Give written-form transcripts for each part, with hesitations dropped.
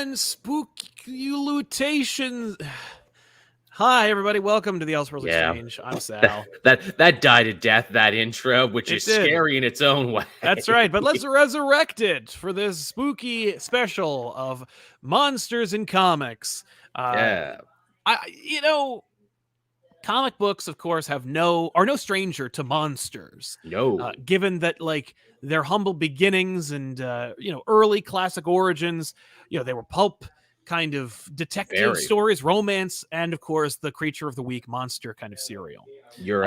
and spookulations. Hi, everybody. Welcome to the Elseworlds Exchange. I'm Sal. That died a death, that intro, which is scary in its own way. That's right. But let's resurrect it for this spooky special of monsters in comics. Comic books, of course, are no stranger to monsters. No. Given that, like, their humble beginnings and early classic origins, they were pulp kind of detective stories, romance, and of course the creature of the week monster kind of serial. Your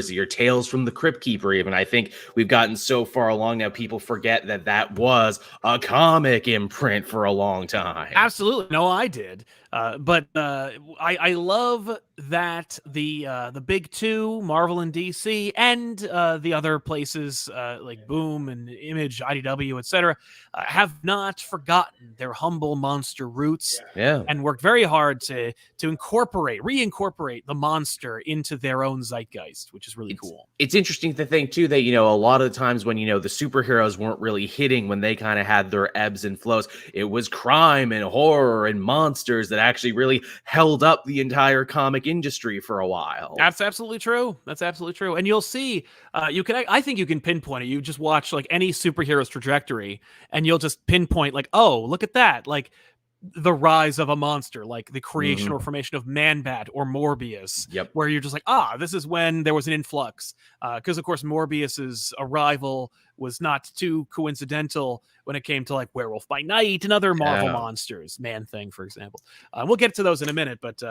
your Tales from the Crypt Keeper, even. I think we've gotten so far along now, people forget that was a comic imprint for a long time. Absolutely. No, I did. But I love that the big two, Marvel and DC, and the other places like Boom and Image, IDW, etc., have not forgotten their humble monster roots. Yeah. And worked very hard to reincorporate the monster into their own zeitgeist, which is really cool. It's interesting to think too that a lot of the times when the superheroes weren't really hitting, when they kind of had their ebbs and flows, it was crime and horror and monsters that actually really held up the entire comic industry for a while. That's absolutely true. And you'll see, I think you can pinpoint it. You just watch like any superhero's trajectory and you'll just pinpoint like, oh, look at that. Like the rise of a monster, like the creation or formation of Man-Bat or Morbius, where you're just like, this is when there was an influx. Because of course Morbius's arrival was not too coincidental when it came to like Werewolf by Night and other Marvel monsters, Man-Thing, for example. We'll get to those in a minute, but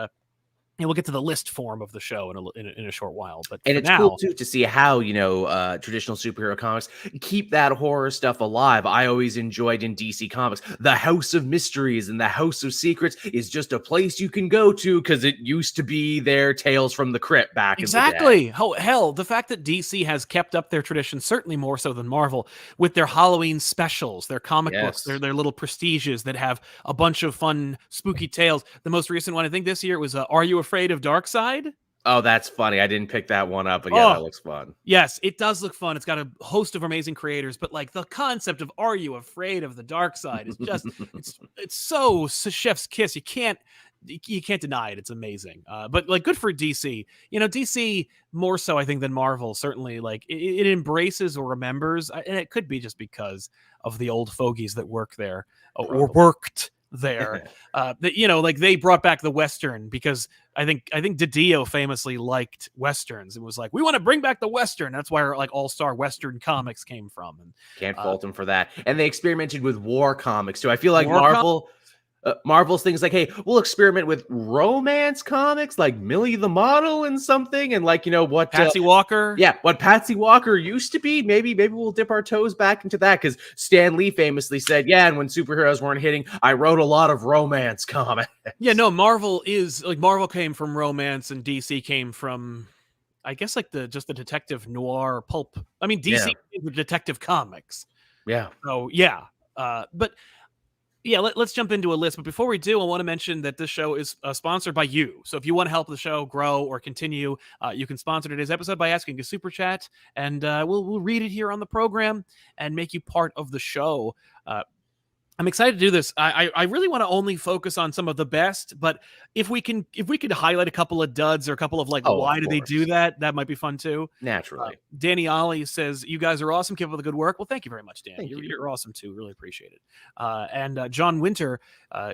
we'll get to the list form of the show in a short while. But and it's cool too to see how traditional superhero comics keep that horror stuff alive. I always enjoyed in DC Comics the House of Mysteries and the House of Secrets is just a place you can go to because it used to be their Tales from the Crypt back in the day. Oh, hell, the fact that DC has kept up their tradition, certainly more so than Marvel, with their Halloween specials, their comic books, their little prestiges that have a bunch of fun, spooky tales. The most recent one, I think this year, was Are You Afraid of Darkseid? Oh, that's funny. I didn't pick that one up, but yeah, that looks fun. Yes, it does look fun. It's got a host of amazing creators, but like the concept of Are You Afraid of the Darkseid is just it's so chef's kiss. You can't deny it. It's amazing. But like good for DC. DC more so I think than Marvel, certainly like it embraces or remembers, and it could be just because of the old fogies that work there or worked there. Like they brought back the Western because I think DiDio famously liked Westerns and was like, we want to bring back the Western. That's where like all-star Western comics came from. And can't fault them for that. And they experimented with war comics too. I feel like Marvel's things like, hey, we'll experiment with romance comics like Millie the Model and something, and like what Patsy Walker, what Patsy Walker used to be. Maybe we'll dip our toes back into that because Stan Lee famously said, and when superheroes weren't hitting, I wrote a lot of romance comics. Marvel came from romance and DC came from, I guess, like the detective noir pulp. I mean, DC is the detective comics. But let's jump into a list. But before we do, I want to mention that this show is sponsored by you. So if you want to help the show grow or continue, you can sponsor today's episode by asking a super chat, and we'll read it here on the program and make you part of the show. I'm excited to do this. I really want to only focus on some of the best, but if we could highlight a couple of duds or a couple of like, why do they do that? That might be fun too. Naturally. Danny Ollie says, you guys are awesome. Keep up the good work. Well, thank you very much, Dan. You're awesome too. Really appreciate it. And John Winter,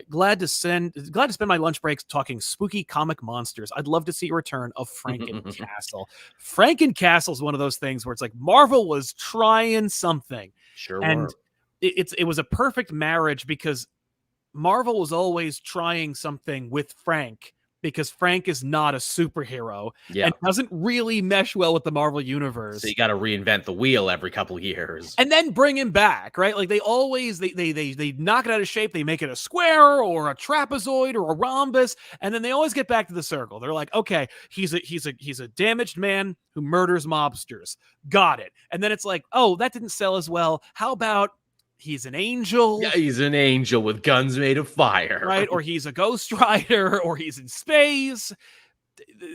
glad to spend my lunch breaks talking spooky comic monsters. I'd love to see a return of Frankencastle. Frankencastle is one of those things where it's like Marvel was trying something. Sure. And it was a perfect marriage because Marvel was always trying something with Frank because Frank is not a superhero and doesn't really mesh well with the Marvel universe. So you got to reinvent the wheel every couple of years and then bring him back, right? Like they always they knock it out of shape. They make it a square or a trapezoid or a rhombus, and then they always get back to the circle. They're like, okay, he's a damaged man who murders mobsters. Got it. And then it's like, oh, that didn't sell as well. How about he's an angel? Yeah, he's an angel with guns made of fire. Right? Or he's a Ghost Rider, or he's in space.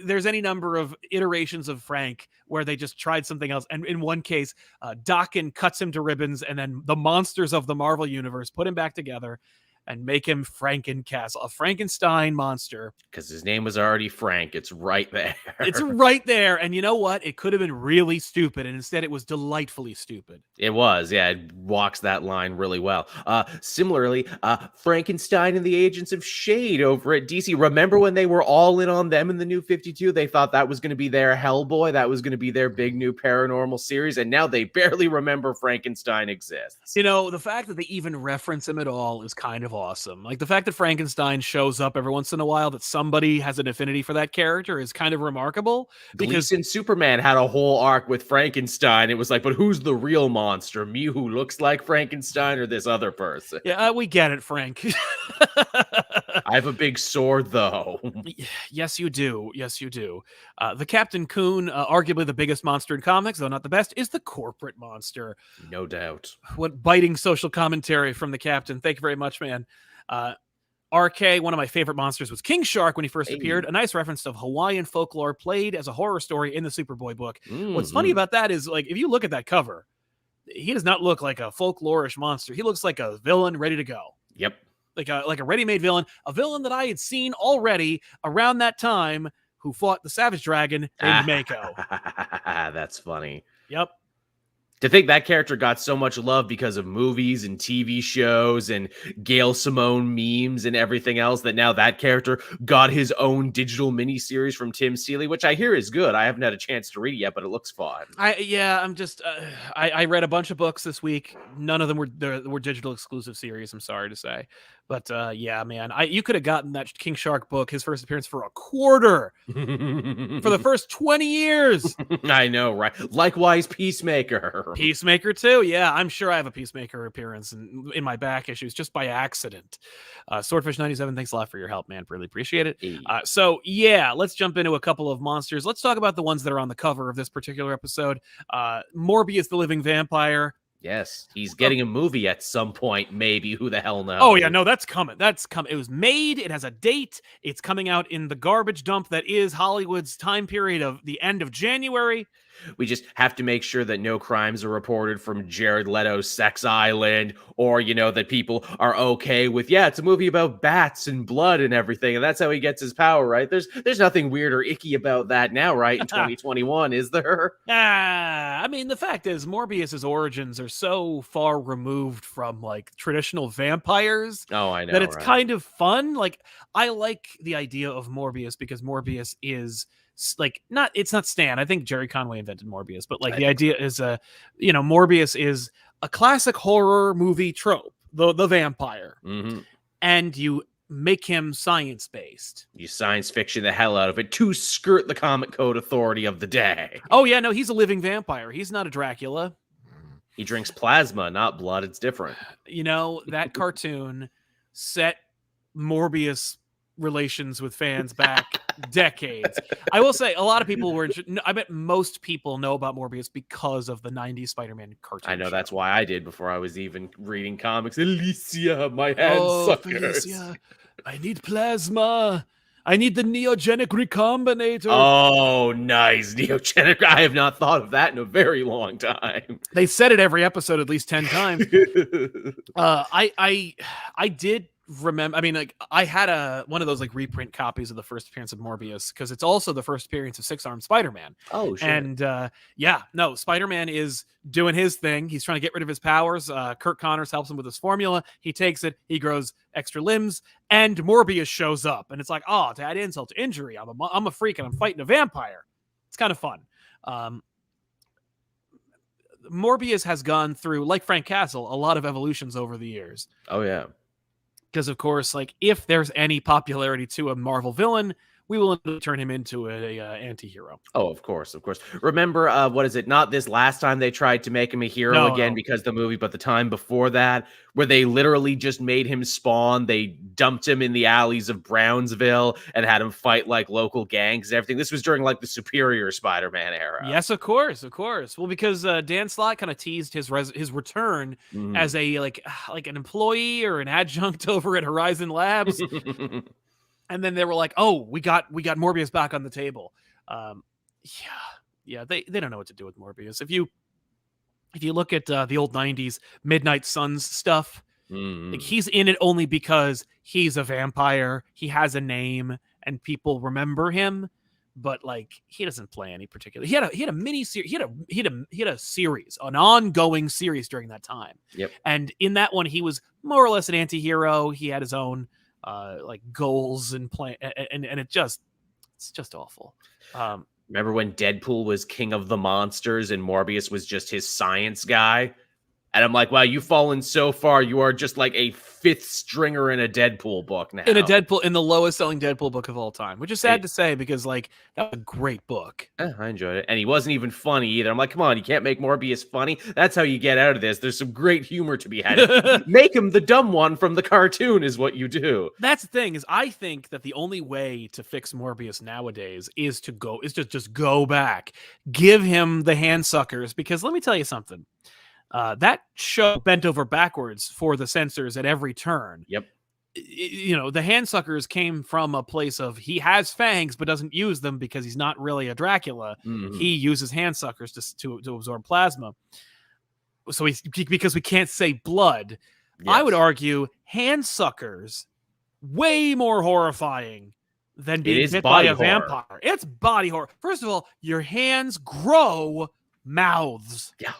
There's any number of iterations of Frank where they just tried something else. And in one case, Dakin cuts him to ribbons, and then the monsters of the Marvel universe put him back together. and make him Frankencastle, a Frankenstein monster. Because his name was already Frank. It's right there. It's right there. And you know what? It could have been really stupid, and instead it was delightfully stupid. It was, yeah. It walks that line really well. Similarly, Frankenstein and the Agents of S.H.A.D.E. over at DC. Remember when they were all in on them in the New 52? They thought that was going to be their Hellboy. That was going to be their big new paranormal series. And now they barely remember Frankenstein exists. You know, the fact that they even reference him at all is kind of awesome. Like the fact that Frankenstein shows up every once in a while, that somebody has an affinity for that character is kind of remarkable. Because Gleason Superman had a whole arc with Frankenstein. It was like, but who's the real monster? Me who looks like Frankenstein or this other person? yeah, we get it, Frank. I have a big sword, though. Yes, you do. Yes, you do. The Captain Coon, arguably the biggest monster in comics, though not the best, is the corporate monster. No doubt. What biting social commentary from the Captain. Thank you very much, man. RK, one of my favorite monsters, was King Shark when he first appeared. A nice reference to Hawaiian folklore played as a horror story in the Superboy book. What's funny about that is, like, if you look at that cover, he does not look like a folklorish monster. He looks like a villain ready to go. Yep. Like a ready-made villain, a villain that I had seen already around that time, who fought the Savage Dragon named Mako. That's funny. Yep. To think that character got so much love because of movies and TV shows and Gail Simone memes and everything else, that now that character got his own digital miniseries from Tim Seeley, which I hear is good. I haven't had a chance to read it yet, but it looks fun. I read a bunch of books this week. None of them were digital exclusive series, I'm sorry to say. But yeah, man, you could have gotten that King Shark book, his first appearance, for $0.25 for the first 20 years. I know, right? Likewise, Peacemaker. Peacemaker too. Yeah, I'm sure I have a Peacemaker appearance in my back issues just by accident. Swordfish97, thanks a lot for your help, man. Really appreciate it. Hey. So yeah, let's jump into a couple of monsters. Let's talk about the ones that are on the cover of this particular episode. Morbius the Living Vampire. Yes, he's getting a movie at some point, maybe. Who the hell knows? Oh, yeah, no, that's coming. That's coming. It was made. It has a date. It's coming out in the garbage dump that is Hollywood's time period of the end of January. We just have to make sure that no crimes are reported from Jared Leto's Sex Island, or, that people are okay with, it's a movie about bats and blood and everything, and that's how he gets his power, right? There's nothing weird or icky about that now, right? In 2021, is there? I mean, the fact is, Morbius's origins are so far removed from, like, traditional vampires. Oh, I know, that it's right? kind of fun. Like, I like the idea of Morbius because Morbius is it's not Stan. I think Jerry Conway invented Morbius, but like the idea is Morbius is a classic horror movie trope, the vampire, and you make him science-based. You science fiction the hell out of it to skirt the comic code authority of the day. Oh yeah, no, he's a living vampire. He's not a Dracula. He drinks plasma, not blood. It's different. That cartoon set Morbius relations with fans back decades. I will say a lot of people I bet most people know about Morbius because of the 90s Spider-Man cartoon. I know, show. that's why I did before I was even reading comics. Alicia, my hand suckers. Felicia, I need plasma. I need the neogenic recombinator. Oh, nice. Neogenic. I have not thought of that in a very long time. They said it every episode at least 10 times. I did remember, I mean, like, I had one of those like reprint copies of the first appearance of Morbius because it's also the first appearance of Six-Armed Spider-Man. Oh, sure. And Spider-Man is doing his thing. He's trying to get rid of his powers. Kurt Connors helps him with his formula. He takes it. He grows extra limbs, and Morbius shows up. And it's like, to add insult to injury, I'm a freak and I'm fighting a vampire. It's kind of fun. Morbius has gone through, like Frankencastle, a lot of evolutions over the years. Oh, yeah. Because, of course, like, if there's any popularity to a Marvel villain, we will turn him into an anti-hero. Oh, of course, of course. Remember, what is it? Not this last time they tried to make him a hero again because of the movie, but the time before that, where they literally just made him spawn. They dumped him in the alleys of Brownsville and had him fight like local gangs and everything. This was during like the Superior Spider-Man era. Yes, of course, of course. Well, because Dan Slott kind of teased his return as a like an employee or an adjunct over at Horizon Labs. And then they were like, "Oh, we got Morbius back on the table." They don't know what to do with Morbius. If you look at the old '90s Midnight Suns stuff, Like, he's in it only because he's a vampire, he has a name, and people remember him. But like, he doesn't play any particular. He had a mini series. He had a series, an ongoing series during that time. Yep. And in that one, he was more or less an anti-hero. He had his own like goals and plan, and it's just awful. Remember when Deadpool was king of the monsters and Morbius was just his science guy? And I'm like, wow, you've fallen so far. You are just like a fifth stringer in a Deadpool book now. In the lowest selling Deadpool book of all time, which is sad to say because like that was a great book. I enjoyed it. And he wasn't even funny either. I'm like, come on, you can't make Morbius funny. That's how you get out of this. There's some great humor to be had. Make him the dumb one from the cartoon is what you do. That's the thing, is I think that the only way to fix Morbius nowadays is to just go back. Give him the hand suckers, because let me tell you something. That show bent over backwards for the censors at every turn. Yep. You know, the hand suckers came from a place of he has fangs but doesn't use them because he's not really a Dracula. He uses hand suckers to absorb plasma. So because we can't say blood. Yes. I would argue hand suckers way more horrifying than being bit by a vampire. It's body horror. First of all, your hands grow mouths. Yeah.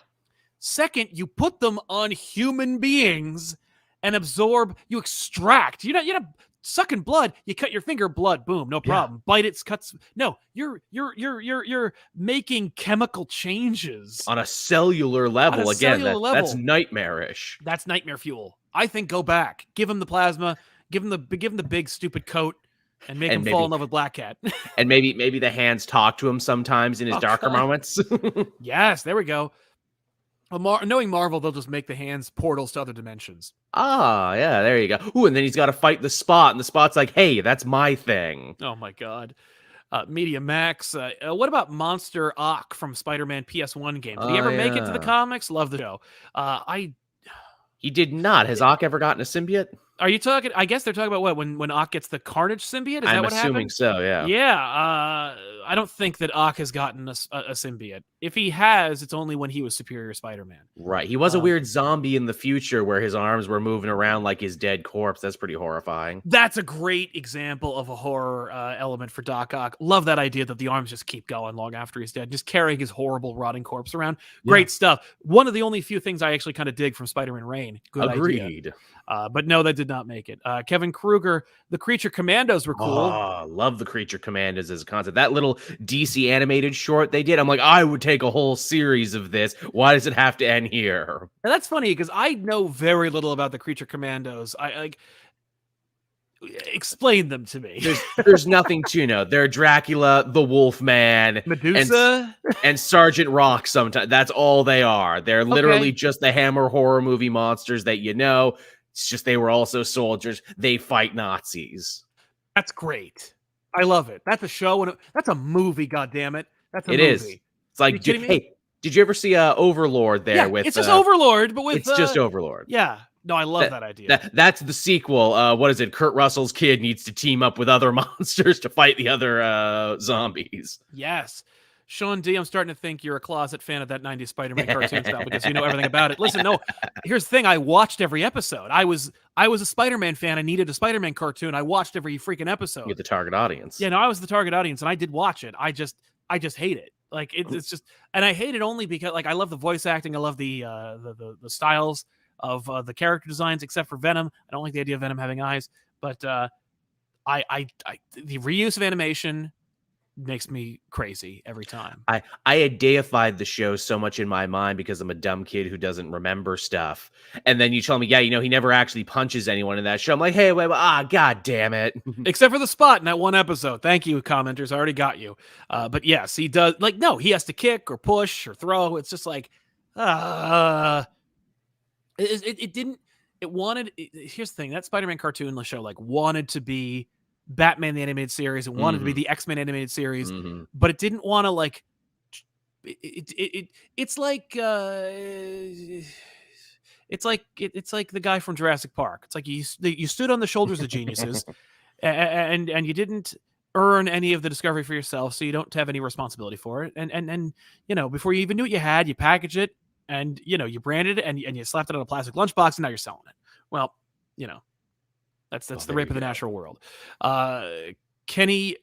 Second, you put them on human beings and absorb. You extract. You're not sucking blood. You cut your finger, blood. Boom, no problem. Bite it, cuts. No, you're making chemical changes on a cellular level. That's nightmarish. That's nightmare fuel. I think go back. Give him the plasma. Give him the big stupid coat. And make him fall in love with Black Cat. And maybe the hands talk to him sometimes in his darker moments. Yes, there we go. Knowing Marvel, they'll just make the hands portals to other dimensions. Ah, yeah, there you go. Ooh, and then he's got to fight the Spot, and the Spot's like, hey, that's my thing. Oh, my God. Media Max. What about Monster Ock from Spider-Man PS1 game? Did he ever make it to the comics? Love the show. He did not. Has Ock ever gotten a symbiote? Are you talking? I guess they're talking about what when Ock gets the Carnage symbiote. Is that what happened? I'm assuming so. Yeah. Yeah. I don't think that Ock has gotten a symbiote. If he has, it's only when he was Superior Spider-Man. Right. He was a weird zombie in the future where his arms were moving around like his dead corpse. That's pretty horrifying. That's a great example of a horror element for Doc Ock. Love that idea that the arms just keep going long after he's dead, just carrying his horrible rotting corpse around. Great stuff. One of the only few things I actually kind of dig from Spider-Man Reign. Good Agreed. Idea. But no, that did not make it. Kevin Kruger, the Creature Commandos were cool. Oh, love the Creature Commandos as a concept. That little DC animated short they did, I'm like, I would take a whole series of this. Why does it have to end here? And that's funny because I know very little about the Creature Commandos. Explain them to me. There's nothing to know. They're Dracula, the Wolfman, Medusa, and Sergeant Rock. Sometimes that's all they are. They're literally just the Hammer horror movie monsters that you know. It's just they were also soldiers. They fight Nazis. That's great. I love it. That's a show and that's a movie. God damn it! That's a movie. Is. It's like, hey, did you ever see Overlord? There, with it's just Overlord, but with it's just Overlord. Yeah. No, I love that idea. That's the sequel. What is it? Kurt Russell's kid needs to team up with other monsters to fight the other zombies. Yes. Sean D, I'm starting to think you're a closet fan of that 90s Spider-Man cartoon style because you know everything about it. Listen, no, here's the thing. I watched every episode. I was a Spider-Man fan. I needed a Spider-Man cartoon. I watched every freaking episode. You're the target audience. Yeah, no, I was the target audience, and I did watch it. I just hate it. Like it's just, and I hate it only because like I love the voice acting. I love the styles of the character designs, except for Venom. I don't like the idea of Venom having eyes, but the reuse of animation makes me crazy every time. I had deified the show so much in my mind because I'm a dumb kid who doesn't remember stuff. And then you tell me, yeah, he never actually punches anyone in that show. I'm like, hey, wait, god damn it. Except for the Spot in that one episode. Thank you, commenters. I already got you. But yes, he does. Like, no, he has to kick or push or throw. It's just like, it didn't. It wanted. Here's the thing. That Spider-Man cartoon show wanted to be Batman the Animated Series. It wanted to be the X-Men Animated Series, but it didn't want to it's like the guy from Jurassic Park. It's like you stood on the shoulders of geniuses, and you didn't earn any of the discovery for yourself, so you don't have any responsibility for it. And before you even knew what you had, you packaged it and you branded it and you slapped it on a plastic lunchbox, and now you're selling it. Well, you know, that's the there rape you of the go. natural world. Kenny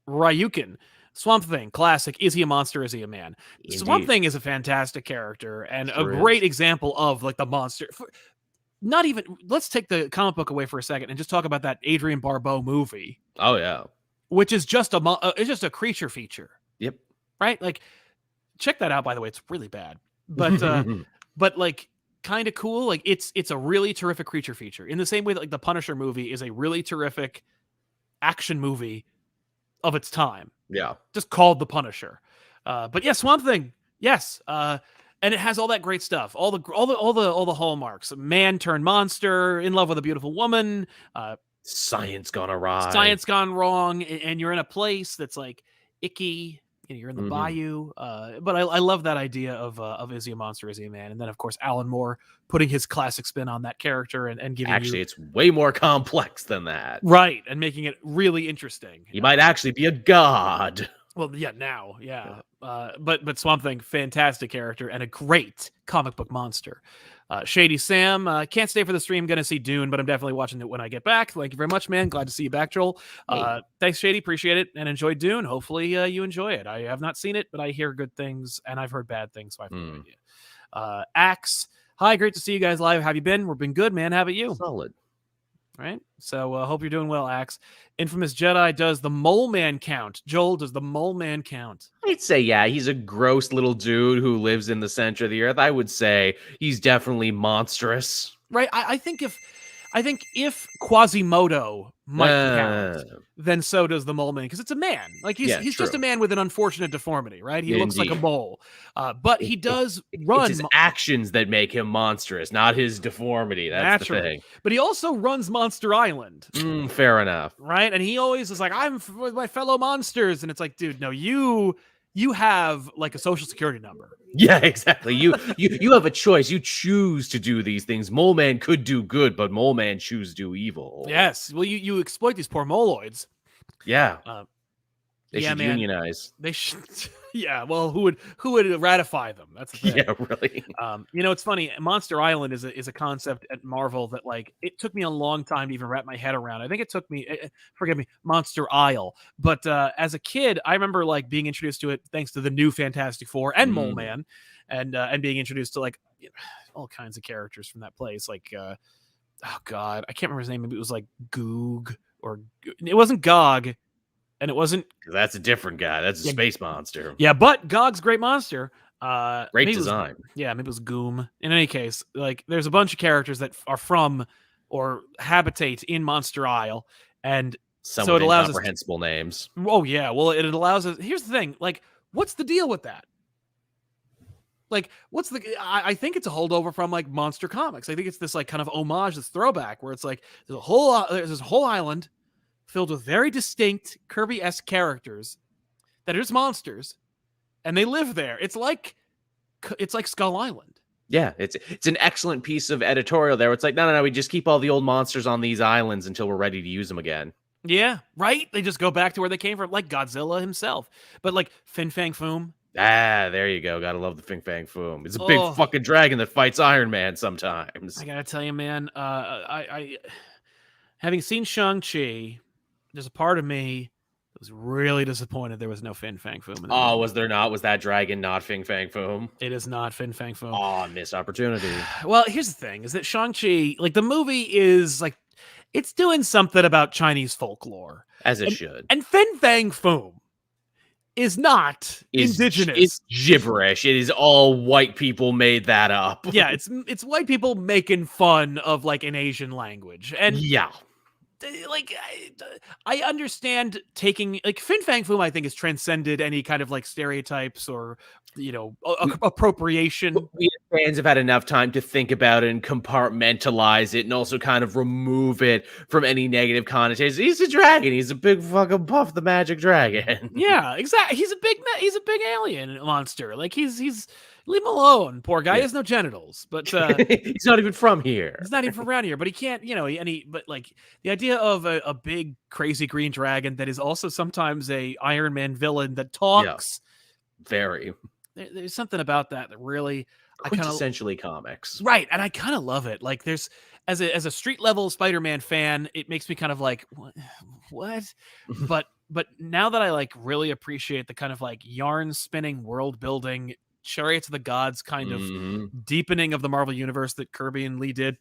Ryukin, Swamp Thing, classic. Is he a monster? Is he a man? Swamp Indeed. Thing is a fantastic character and a Sure great is. example of like the monster. Not even, let's take the comic book away for a second and just talk about that Adrian Barbeau movie, Oh yeah. which is just it's just a creature feature, Yep. right? Like, check that out. By the way, it's really bad, but like kind of cool. Like it's a really terrific creature feature in the same way that like the Punisher movie is a really terrific action movie of its time, Yeah. just called The Punisher. But yeah, Swamp Thing, yes. And it has all that great stuff, all the hallmarks: man turned monster, in love with a beautiful woman, Science gone awry. science gone wrong, and you're in a place that's like icky. You know, you're in the bayou. But I love that idea of is he a monster, is he a man? And then of course Alan Moore putting his classic spin on that character and giving Actually, you it's way more complex than that. right and making it really interesting. He might actually be a god. Well, yeah, now, yeah. But Swamp Thing, fantastic character and a great comic book monster. Shady Sam, can't stay for the stream. Gonna see Dune, but I'm definitely watching it when I get back. Thank you very much, man. Glad to see you back, Joel. Thanks, Shady. Appreciate it and enjoy Dune. Hopefully, you enjoy it. I have not seen it, but I hear good things and I've heard bad things, so I have no idea. Axe, hi, great to see you guys live. How have you been? We've been good, man. How about you? Solid. Right. So hope you're doing well, Axe. Infamous Jedi, does the Mole Man count? Joel, does the Mole Man count? I'd say, yeah, he's a gross little dude who lives in the center of the earth. I would say he's definitely monstrous. Right. I think if Quasimodo might count, then so does the Mole Man, because it's a man. Like he's just a man with an unfortunate deformity, right? He looks like a mole, but he does run. It's his actions that make him monstrous, not his deformity. That's the thing. But he also runs Monster Island. Fair enough, right? And he always is like, I'm with my fellow monsters, and it's like, dude, no, you have like a social security number. Yeah, exactly. You have a choice. You choose to do these things. Mole Man could do good, but Mole Man choose to do evil. Yes. Well, you exploit these poor moloids. Yeah. They should man. unionize. They should. Yeah. Well, who would ratify them? That's the thing. Yeah, really. It's funny. Monster Island is a concept at Marvel that like it took me a long time to even wrap my head around. I think it took me, forgive me, Monster Isle. But as a kid, I remember like being introduced to it thanks to the new Fantastic Four and Mole Man, and being introduced to like all kinds of characters from that place. Like, oh god, I can't remember his name. Maybe it was like Goog, or it wasn't Gog. And it wasn't. That's a different guy. That's a space monster. Yeah, but Gog's great monster. Great design. Maybe it was Goom. In any case, like there's a bunch of characters that are from or habitate in Monster Isle, and so it allows incomprehensible names. Oh yeah, well it allows us. Here's the thing, like, what's the deal with that? Like, I think it's a holdover from like Monster Comics. I think it's this like kind of homage, this throwback where it's like there's this whole island filled with very distinct Kirby-esque characters that are just monsters, and they live there. It's like Skull Island. Yeah, it's an excellent piece of editorial there. It's like, no, we just keep all the old monsters on these islands until we're ready to use them again. Yeah, right? They just go back to where they came from, like Godzilla himself. But like Fang Foom. Ah, there you go. Gotta love the Fang Foom. It's a big fucking dragon that fights Iron Man sometimes. I gotta tell you, man, I having seen Shang-Chi, there's a part of me that was really disappointed there was no Fang Foom in the movie. Was there not? Was that dragon not Fang Foom? It is not Fang Foom. Oh, missed opportunity. Well, here's the thing, is that Shang-Chi, like the movie is like, it's doing something about Chinese folklore. As it should. And Fang Foom is not indigenous. It's gibberish. It is all white people made that up. Yeah, it's white people making fun of like an Asian language. And yeah. Like I understand taking like Fang Foom, I think, has transcended any kind of like stereotypes or appropriation. We as fans have had enough time to think about it and compartmentalize it, and also kind of remove it from any negative connotations. He's a dragon. He's a big fucking Puff the Magic Dragon. Yeah, exactly. He's a big alien monster. Like he's. Leave him alone, poor guy. He has no genitals, but he's not even from here. He's not even from around here, but he can't, but like the idea of a big crazy green dragon that is also sometimes a Iron Man villain that talks. Yeah. Very. There's something about that really essentially comics. Right. And I kind of love it. Like as a street level Spider-Man fan, it makes me kind of like, what? But now that I like really appreciate the kind of like yarn spinning world building, Chariots of the Gods kind of deepening of the Marvel universe that Kirby and Lee did,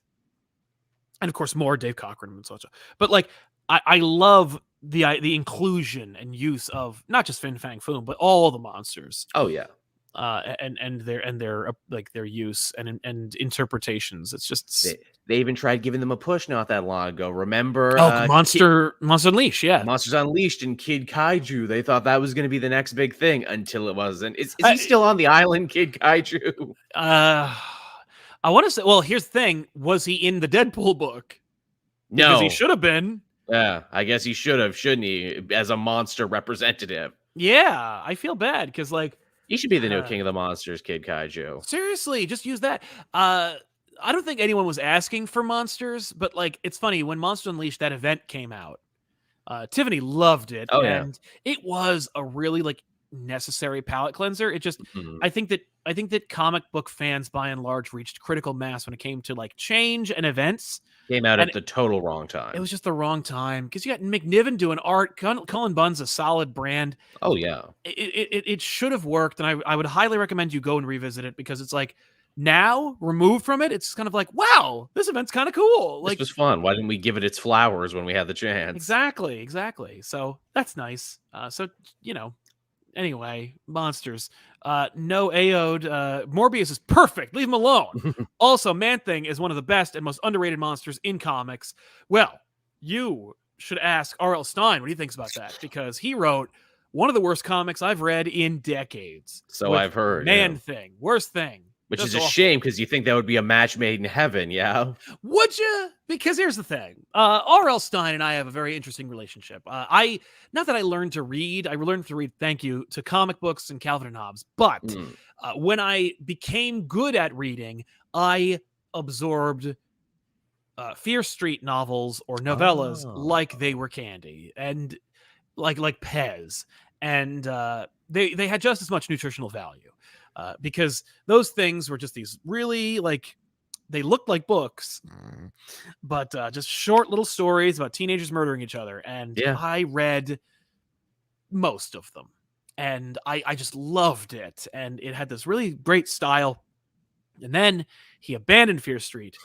and of course more Dave Cockrum and such. But like I love the inclusion and use of not just Fin Fang Foom, but all the monsters. Oh yeah. And their like their use and interpretations. It's just they even tried giving them a push not that long ago. Remember? Monster Unleashed, yeah, Monsters Unleashed and Kid Kaiju. They thought that was going to be the next big thing until it wasn't. Is he still on the island, Kid Kaiju? I want to say. Well, here's the thing: was he in the Deadpool book? No, because he should have been. Yeah, I guess he should have, shouldn't he? As a monster representative. Yeah, I feel bad because like. He should be the new king of the monsters, Kid Kaiju. Seriously, just use that. I don't think anyone was asking for monsters, but like it's funny when Monster Unleashed that event came out. Tiffany loved it, and it was a really like necessary palate cleanser. It just I think that comic book fans by and large reached critical mass when it came to like change and events. Came out at the total wrong time. It was just the wrong time because you got McNiven doing art. Cullen Bunn's a solid brand. Oh yeah, it should have worked, and I would highly recommend you go and revisit it because it's like now removed from it, it's kind of like wow, this event's kind of cool. Like this was fun. Why didn't we give it its flowers when we had the chance? Exactly. So that's nice. So anyway, monsters. No Aod. Morbius is perfect. Leave him alone. Also, Man-Thing is one of the best and most underrated monsters in comics. Well, you should ask R.L. Stine what he thinks about that because he wrote one of the worst comics I've read in decades. So I've heard. Man-Thing. Worst thing. Which is a shame because you think that would be a match made in heaven, yeah? Would you? Because here's the thing. R.L. Stine and I have a very interesting relationship. Not that I learned to read. I learned to read, thank you, to comic books and Calvin and Hobbes. But when I became good at reading, I absorbed Fear Street novels or novellas like they were candy. And like Pez. And they had just as much nutritional value. Because those things were just these really like they looked like books, but just short little stories about teenagers murdering each other. And I read most of them, and I just loved it. And it had this really great style. And then he abandoned Fear Street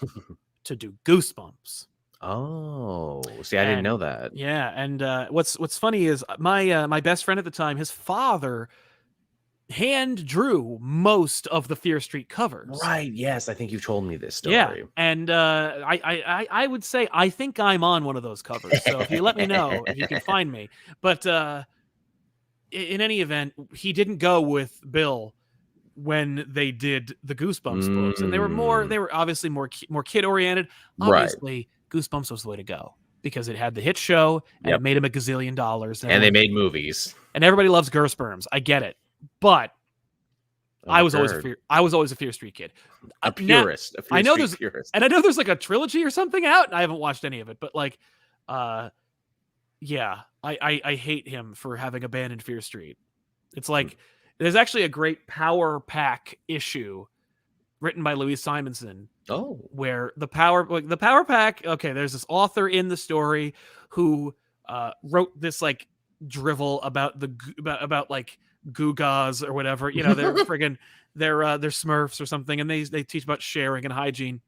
to do Goosebumps. Oh, see, I didn't know that. Yeah, and what's funny is my best friend at the time, his father hand drew most of the Fear Street covers. Right. Yes, I think you've told me this story. Yeah, and I would say I think I'm on one of those covers. So if you let me know, you can find me. But in any event, he didn't go with Bill when they did the Goosebumps books, and they were obviously more kid oriented. Obviously, Goosebumps was the way to go because it had the hit show and it made him $1 gazillion. And they made movies, and everybody loves Gersperms. I get it. But I was always a Fear Street kid. A purist. I know there's like a trilogy or something out, and I haven't watched any of it. But like, I hate him for having abandoned Fear Street. It's like there's actually a great Power Pack issue written by Louise Simonson. Oh, where the Power Pack. Okay, there's this author in the story who wrote this like drivel about about like Gugas or whatever, they're friggin' they're Smurfs or something, and they teach about sharing and hygiene,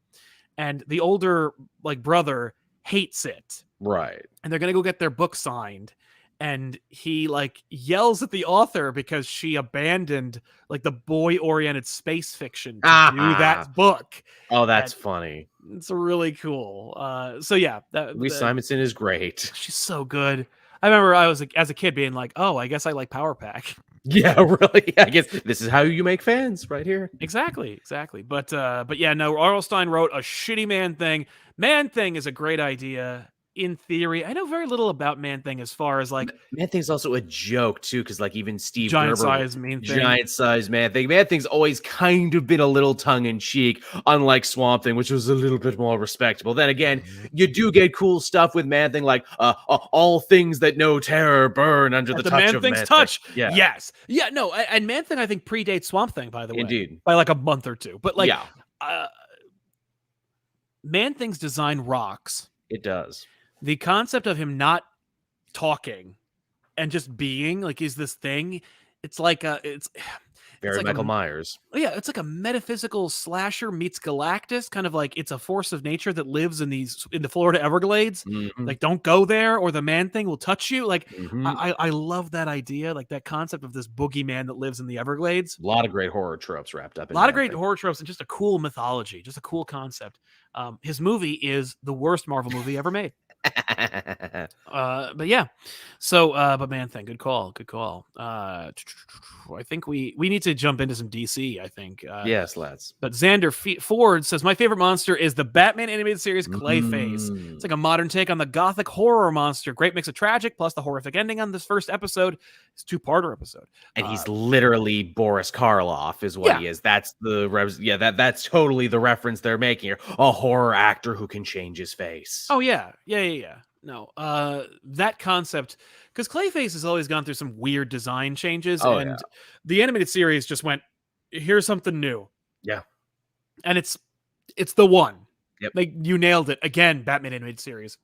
and the older like brother hates it, right? And they're gonna go get their book signed, and he like yells at the author because she abandoned like the boy-oriented space fiction to do that book. Oh, that's funny. It's really cool. So yeah, Louise Simonson is great. She's so good. I remember I was as a kid being like, oh, I guess I like Power Pack. Yeah, really. I guess this is how you make fans right here. Exactly. But yeah, no, R.L. Stine wrote a shitty Man-Thing. Man-Thing is a great idea in theory. I know very little about Man-Thing as far as like Man-Thing's also a joke too, because like even Steve giant Gerber, size Man-Thing. Giant size Man-Thing. Man-Thing's always kind of been a little tongue-in-cheek, unlike Swamp Thing, which was a little bit more respectable. Then again, you do get cool stuff with Man-Thing, like all things that know terror burn under the touch of Man-Thing's touch. Yeah. Yes. Yeah, no, and Man-Thing I think predates Swamp Thing, by the way. Indeed. By like a month or two. But like Man-Thing's design rocks. It does. The concept of him not talking and just being like he's this thing. It's like it's Very like Michael Myers. yeah, it's like a metaphysical slasher meets Galactus, kind of like it's a force of nature that lives in the Florida Everglades. Mhm. Like, don't go there, or the Man-Thing will touch you. Like, Mhm. I love that idea, like that concept of this boogeyman that lives in the Everglades. A lot of great horror tropes wrapped up A in lot of great Man-Thing. horror tropes and just a cool mythology, just a cool concept. His movie is the worst Marvel movie ever made. But yeah, so but Man-Thing, good call. I think we need to jump into some DC. I think Yes, let's. but Xander Ford says my favorite monster is the Batman animated series Clayface. It's like a modern take on the gothic horror monster. Great mix of tragic plus the horrific ending on this first episode. It's a two-parter episode, And he's literally Boris Karloff, is what he is. That's that's totally the reference they're making here. A horror actor who can change his face. Oh yeah. No, that concept, because Clayface has always gone through some weird design changes, and the animated series just went, here's something new. Yeah. And it's the one. Yep. Like, you nailed it. Again, Batman animated series.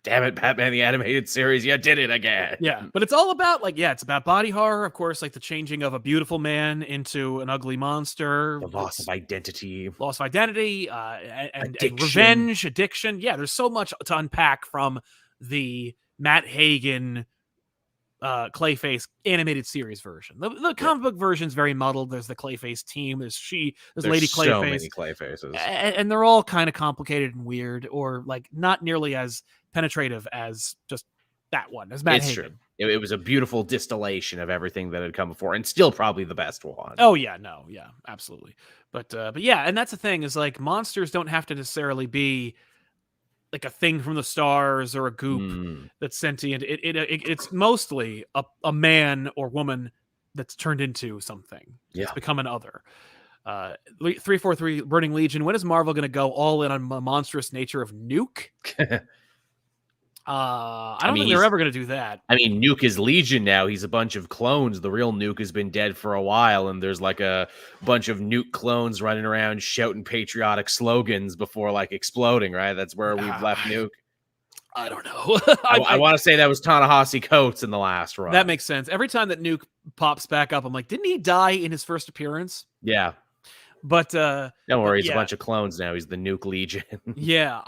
Damn it, Batman the animated series, you did it again. Yeah, but it's all about, like, it's about body horror, of course, like the changing of a beautiful man into an ugly monster. The loss of identity. And revenge, addiction. Yeah, there's so much to unpack from the Matt Hagen Clayface animated series version. The comic book version is very muddled. There's the Clayface team. There's Lady Clayface. So many Clayfaces. And they're all kind of complicated and weird, or like not nearly as penetrative as just that one. As Matt Hagen. True. It was a beautiful distillation of everything that had come before, and still probably the best one. Oh yeah, no, yeah, absolutely. But yeah, and that's the thing, is like monsters don't have to necessarily be like a thing from the stars or a goop that's sentient. It's mostly a man or woman that's turned into something. Yeah. It's become an other. 343 Burning Legion. When is Marvel going to go all in on the monstrous nature of Nuke? I don't think they're ever going to do that. I mean, Nuke is Legion now. He's a bunch of clones. The real Nuke has been dead for a while, and there's like a bunch of Nuke clones running around shouting patriotic slogans before like exploding, right? That's where we've left Nuke. I don't know. I want to say that was Ta-Nehisi Coates in the last run. That makes sense. Every time that Nuke pops back up, I'm like, didn't he die in his first appearance? Yeah. But don't worry, he's a bunch of clones now. He's the Nuke Legion. Yeah,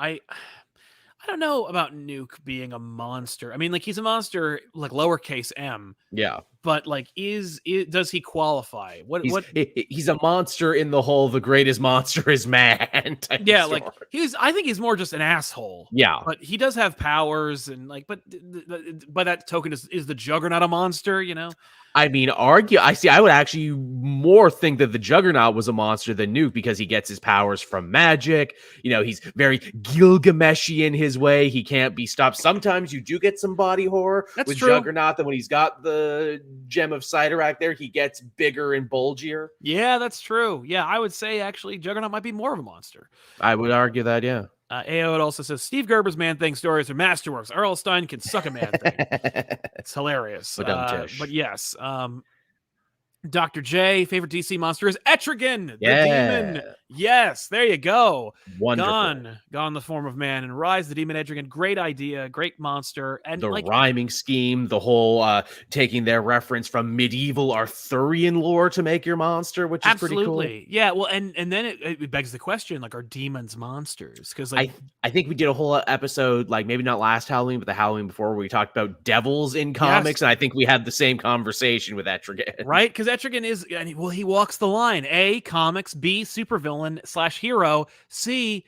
I don't know about Nuke being a monster. I mean, like, he's a monster, like lowercase m. Yeah. But like, does he qualify? He's a monster in the whole "the greatest monster is man" type yeah, of like I think he's more just an asshole. Yeah. But he does have powers, and like, but by that token, is the Juggernaut a monster, you know? I mean, I would actually more think that the Juggernaut was a monster than Nuke, because he gets his powers from magic. You know, he's very Gilgameshy in his way. He can't be stopped. Sometimes you do get some body horror with Juggernaut. That when he's got the gem of Cyttorak there, he gets bigger and bulgier. Yeah, that's true. Yeah, I would say actually Juggernaut might be more of a monster. I would argue that, yeah. AO it also says Steve Gerber's Man-Thing stories are masterworks. R.L. Stine can suck a Man-Thing. It's hilarious. But yes, Dr. J, favorite DC monster is Etrigan, the demon. Yes, there you go. Wonderful. Gone the form of man, and Rise the Demon Etrigan. Great idea, great monster. And the rhyming scheme, the whole taking their reference from medieval Arthurian lore to make your monster, which is pretty cool. Yeah, well, and then it begs the question, like, are demons monsters? Because like, I think we did a whole episode, like maybe not last Halloween, but the Halloween before, where we talked about devils in comics, and I think we had the same conversation with Etrigan. Right? Because Etrigan is, he walks the line. A, comics. B, supervillain / hero. C,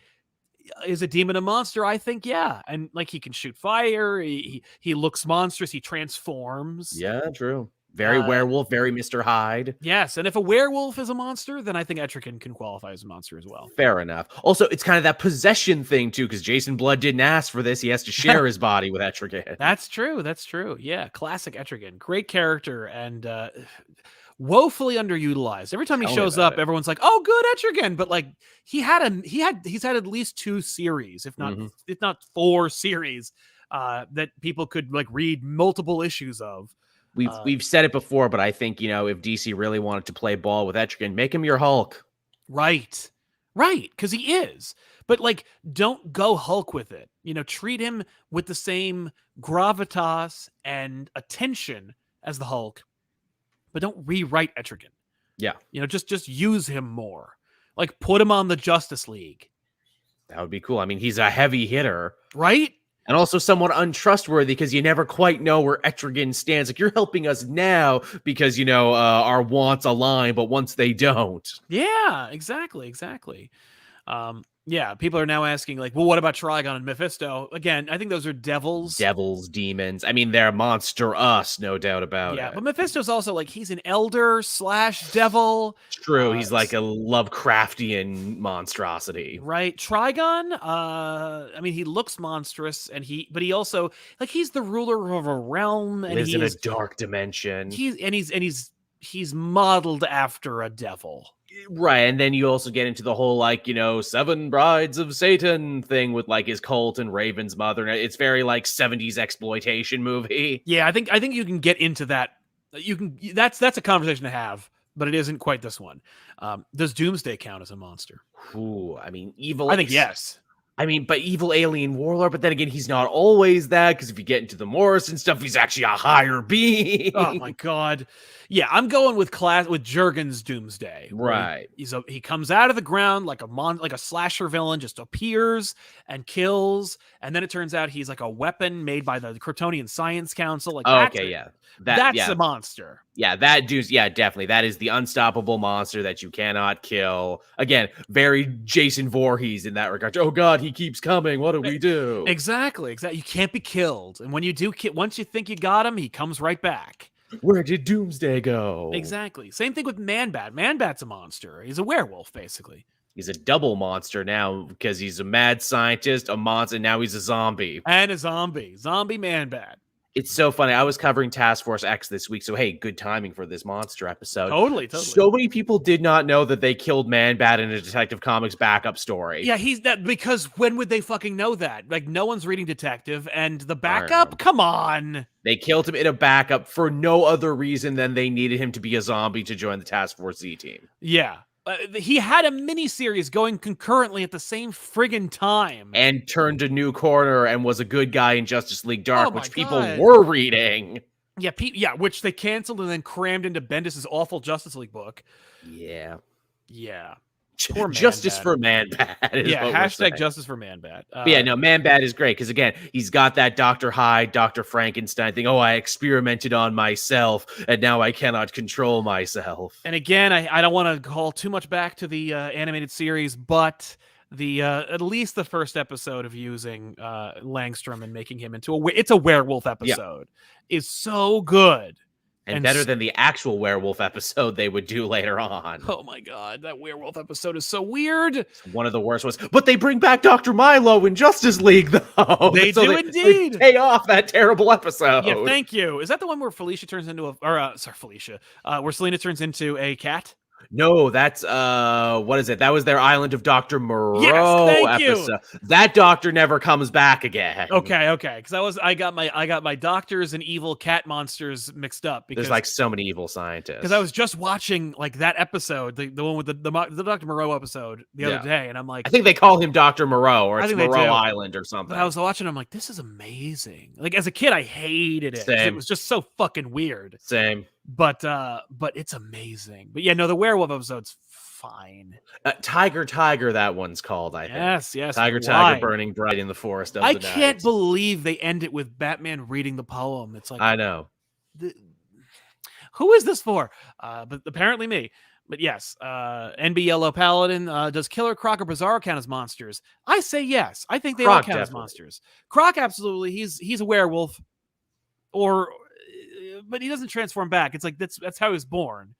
is a demon a monster? I think, yeah. And like, he can shoot fire. He looks monstrous. He transforms. Yeah, true. Very werewolf, very Mr. Hyde. Yes, and if a werewolf is a monster, then I think Etrigan can qualify as a monster as well. Fair enough. Also, it's kind of that possession thing, too, because Jason Blood didn't ask for this. He has to share his body with Etrigan. That's true. Yeah, classic Etrigan. Great character, and woefully underutilized. Every time he shows up, everyone's like, "Oh, good Etrigan," but like he's had at least 2 series, if not 4 series, that people could like read multiple issues of. We've said it before, but I think, if DC really wanted to play ball with Etrigan, make him your Hulk. Right, because he is. but like, don't go Hulk with it. You know, treat him with the same gravitas and attention as the Hulk, but don't rewrite Etrigan. Yeah. You know, just use him more. Like, put him on the Justice League. That would be cool. I mean, he's a heavy hitter. Right? And also somewhat untrustworthy because you never quite know where Etrigan stands. Like, you're helping us now because, you know, our wants align, but once they don't. Yeah, exactly. Yeah, people are now asking, like, well, what about Trigon and Mephisto? Again, I think those are devils. Devils, demons. I mean, they're monster us, no doubt about it. Yeah, but Mephisto's also, like, he's an elder / devil. True, he's like a Lovecraftian monstrosity. Right. Trigon, I mean, he looks monstrous, but he also, like, he's the ruler of a realm. And lives in a dark dimension. He's modeled after a devil. Right, and then you also get into the whole, like, you know, 7 brides of Satan thing with, like, his cult and Raven's mother. It's very, like, 70s exploitation movie. Yeah, I think you can get into that. That's a conversation to have, but it isn't quite this one. Does Doomsday count as a monster? Ooh, I mean, evil. I think yes. I mean, but evil alien warlord, but then again, he's not always that, because if you get into the Morrison stuff, he's actually a higher being. Oh my god. Yeah, I'm going with Jurgen's Doomsday. Right. He comes out of the ground like a slasher villain, just appears and kills, and then it turns out he's like a weapon made by the Kryptonian Science Council. Like, that's a monster. Yeah, that dude's, definitely. That is the unstoppable monster that you cannot kill. Again, very Jason Voorhees in that regard. Oh god, he keeps coming. What do we do? Exactly. You can't be killed. And when you do, once you think you got him, he comes right back. Where did Doomsday go? Exactly. Same thing with Man-Bat. Man-Bat's a monster. He's a werewolf, basically. He's a double monster now because he's a mad scientist, a monster, and now he's a zombie. And a zombie. Zombie Man-Bat. It's so funny. I was covering Task Force X this week, so hey, good timing for this monster episode. Totally. So many people did not know that they killed Man-Bat in a Detective Comics backup story. Yeah, because when would they fucking know that? Like, no one's reading Detective, and the backup? Come on! They killed him in a backup for no other reason than they needed him to be a zombie to join the Task Force Z team. Yeah. He had a miniseries going concurrently at the same friggin' time. And turned a new corner and was a good guy in Justice League Dark, which people God. were reading. Yeah, which they canceled and then crammed into Bendis' awful Justice League book. Yeah. Poor Justice Man-Bat. for Man-Bat. Yeah, hashtag Justice for Man-Bat. Man-Bat is great because, again, he's got that Dr. Hyde, Dr. Frankenstein thing. Oh, I experimented on myself, and now I cannot control myself. And again, I don't want to call too much back to the animated series, but at least the first episode of using Langstrom and making him into it's a werewolf episode is so good. And better than the actual werewolf episode they would do later on. Oh my god, that werewolf episode is so weird. It's one of the worst ones. But they bring back Dr. Milo in Justice League, though. They do indeed. They pay off that terrible episode. Yeah, thank you. Is that the one where Felicia turns into where Selena turns into a cat? No, that's what is it? That was their Island of Dr. Moreau episode. You. That doctor never comes back again. Okay. Because I got my doctors and evil cat monsters mixed up because there's like so many evil scientists. Because I was just watching like that episode, the one with the Dr. Moreau episode the other day, and I'm like, I think they call him Dr. Moreau, or it's Moreau Island or something. But I was watching, I'm like, this is amazing. Like, as a kid, I hated it. It was just so fucking weird. Same. But it's amazing. But yeah, no, the werewolf episode's fine. Tiger, that one's called, I think. Yes. Tiger burning bright in the forest of the night. I can't believe they end it with Batman reading the poem. It's like, I know. Who is this for? But apparently me. But yes, NB Yellow Paladin, does Killer Croc or Bizarro count as monsters? I say yes. I think they all count as monsters. Croc, absolutely. He's a werewolf. But he doesn't transform back. It's like that's how he was born.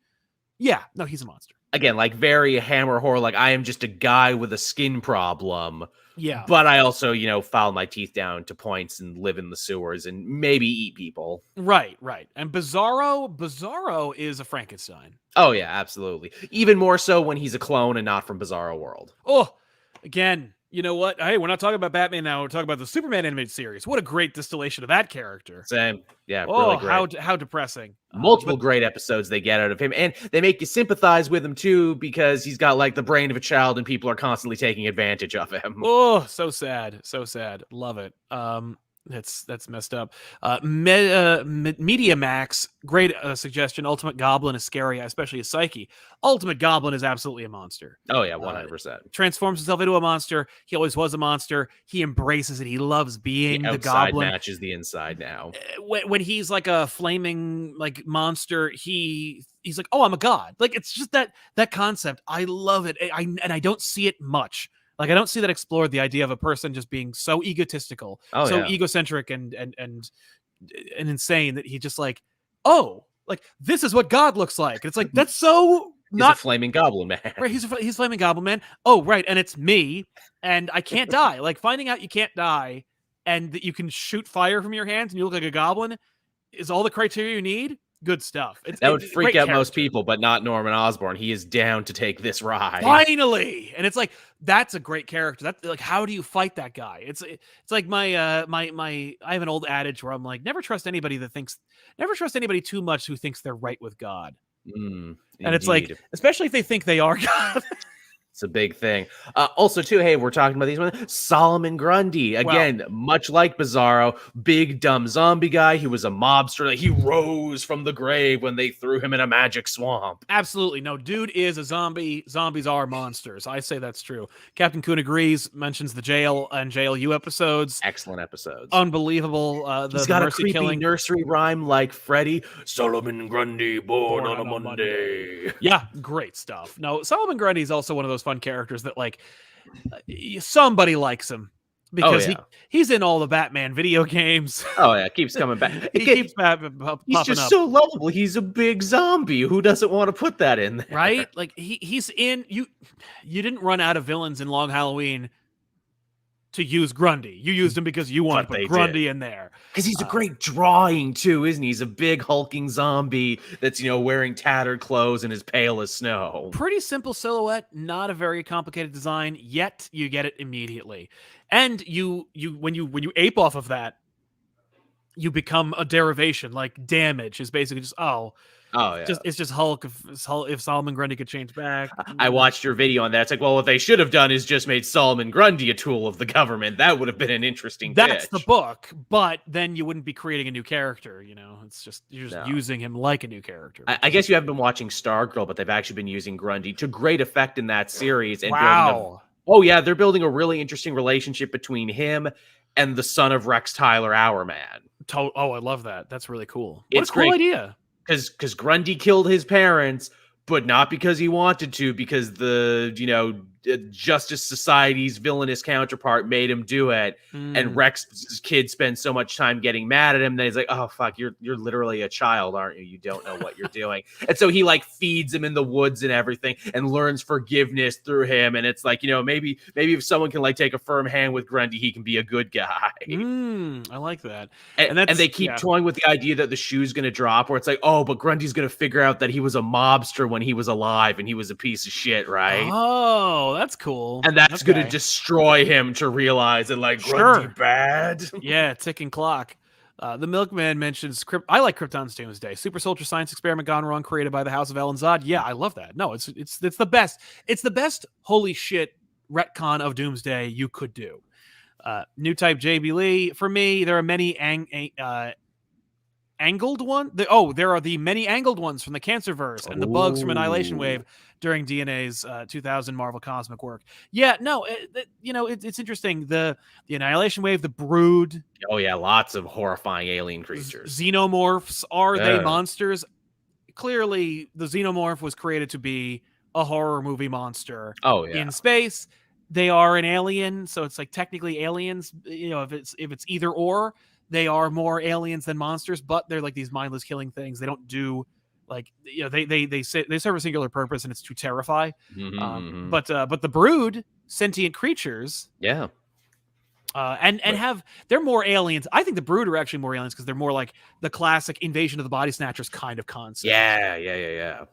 Yeah, no, he's a monster. Again, like very Hammer horror. Like, I am just a guy with a skin problem. Yeah, but I also, file my teeth down to points and live in the sewers and maybe eat people. Right. And Bizarro is a Frankenstein. Oh yeah, absolutely. Even more so when he's a clone and not from Bizarro World. Oh, again, You know what? Hey, we're not talking about Batman now. We're talking about the Superman animated series. What a great distillation of that character. Same. Yeah, really Oh, great. how depressing. Multiple But great episodes they get out of him, and they make you sympathize with him too because he's got like the brain of a child, and people are constantly taking advantage of him. oh, so sad, so sad. Love it. That's messed up. Media Max, great suggestion. Ultimate Goblin is scary, especially as Psyche. Ultimate Goblin is absolutely a monster. Oh yeah, 100%. Transforms himself into a monster. He always was a monster. He embraces it. He loves being the outside goblin. matches the inside now. When he's like a flaming like monster, he's like, oh, I'm a god. Like it's just that concept. I love it. I don't see it much. Like I don't see that explored. The idea of a person just being so egotistical, egocentric and insane that he just like, oh, like this is what God looks like. And it's like that's so. He's a flaming goblin man. Right, he's flaming goblin man. Oh, right, and it's me, and I can't die. Like finding out you can't die, and that you can shoot fire from your hands, and you look like a goblin, is all the criteria you need. Good stuff. That would freak out most people, but not Norman Osborn. He is down to take this ride. Finally, and it's like that's a great character. That's like, how do you fight that guy? It's like my my. I have an old adage where I'm like, never trust anybody too much who thinks they're right with God. And it's like, especially if they think they are God. It's a big thing. Also, too, hey, we're talking about these ones. Solomon Grundy, again, much like Bizarro, big dumb zombie guy. He was a mobster. He rose from the grave when they threw him in a magic swamp. Absolutely. No, dude is a zombie. Zombies are monsters. I say that's true. Captain Kuhn agrees, mentions the Jail and Jail U episodes. Excellent episodes. Unbelievable. He's got a creepy nursery rhyme like Freddy. Solomon Grundy, born on a Monday. Yeah, great stuff. No, Solomon Grundy is also one of those fun characters that like somebody likes him because he's in all the Batman video games. Oh yeah, keeps coming back. He keeps popping he's just so lovable. He's a big zombie. Who doesn't want to put that in there? Right? Like he's in you didn't run out of villains in Long Halloween to use Grundy. You used him because you wanted to put Grundy in there. Because he's a great drawing too, isn't he? He's a big hulking zombie that's, wearing tattered clothes and is pale as snow. Pretty simple silhouette, not a very complicated design, yet you get it immediately. And you when you ape off of that, you become a derivation. Like Damage is basically just yeah. It's just Hulk if Solomon Grundy could change back. I watched your video on that. It's like, well, what they should have done is just made Solomon Grundy a tool of the government. That would have been an interesting That's pitch. the book, but then you wouldn't be creating a new character, It's just you're just using him like a new character. I guess you haven't been watching Stargirl, but they've actually been using Grundy to great effect in that series. And they're building a really interesting relationship between him and the son of Rex Tyler, Our Man. I love that. That's really cool. It's a cool idea. Because Grundy killed his parents, but not because he wanted to, because the, Justice Society's villainous counterpart made him do it. And Rex's kid spends so much time getting mad at him that he's like, oh, fuck, you're literally a child, aren't you? You don't know what you're doing. And so he feeds him in the woods and everything and learns forgiveness through him. And it's like, maybe if someone can take a firm hand with Grundy, he can be a good guy. I like that. And they keep toying with the idea that the shoe's going to drop, where it's like, oh, but Grundy's going to figure out that he was a mobster when he was alive and he was a piece of shit, right? Oh, that's cool. And that's going to destroy him to realize that, Grundy bad. Yeah, ticking clock. The Milkman mentions, I like Krypton's Doomsday. Super soldier science experiment gone wrong, created by the House of Ellen Zod. Yeah, I love that. No, it's the best. It's the best holy shit retcon of Doomsday you could do. New type JB Lee. For me, there are many angled one. There are the many angled ones from the Cancerverse and the bugs from Annihilation Wave during DNA's 2000 Marvel Cosmic work. Yeah, no, it's interesting. The Annihilation Wave, the Brood. Oh yeah, lots of horrifying alien creatures. Xenomorphs, are they monsters? Clearly, the Xenomorph was created to be a horror movie monster. In space. They are an alien, so it's technically aliens. If it's either or, they are more aliens than monsters, but they're these mindless killing things. They don't do they serve a singular purpose, and it's to terrify. But the Brood, sentient creatures, they're more aliens. I think the Brood are actually more aliens because they're more like the classic Invasion of the Body Snatchers kind of concept. Yeah.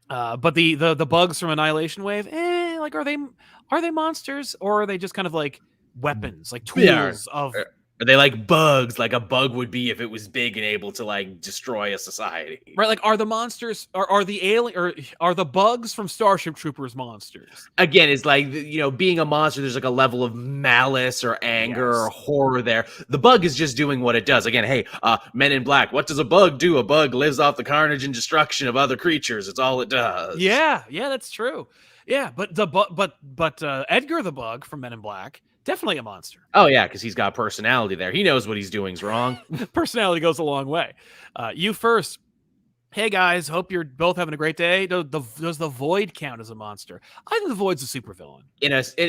But the bugs from Annihilation Wave, like are they monsters, or are they just kind of like weapons, like tools of? Are they like bugs, like a bug would be if it was big and able to like destroy a society? Right, like are the monsters, are the alien, or are the bugs from Starship Troopers monsters? Again, it's like, being a monster, there's like a level of malice or anger or horror there. The bug is just doing what it does. Again, hey, Men in Black, what does a bug do? A bug lives off the carnage and destruction of other creatures. It's all it does. Yeah, that's true. Yeah, but Edgar the Bug from Men in Black, definitely a monster. Oh yeah, because he's got personality there. He knows what he's doing's wrong. Personality goes a long way. You first. Hey guys, hope you're both having a great day. Does the Void count as a monster? I think the Void's a supervillain.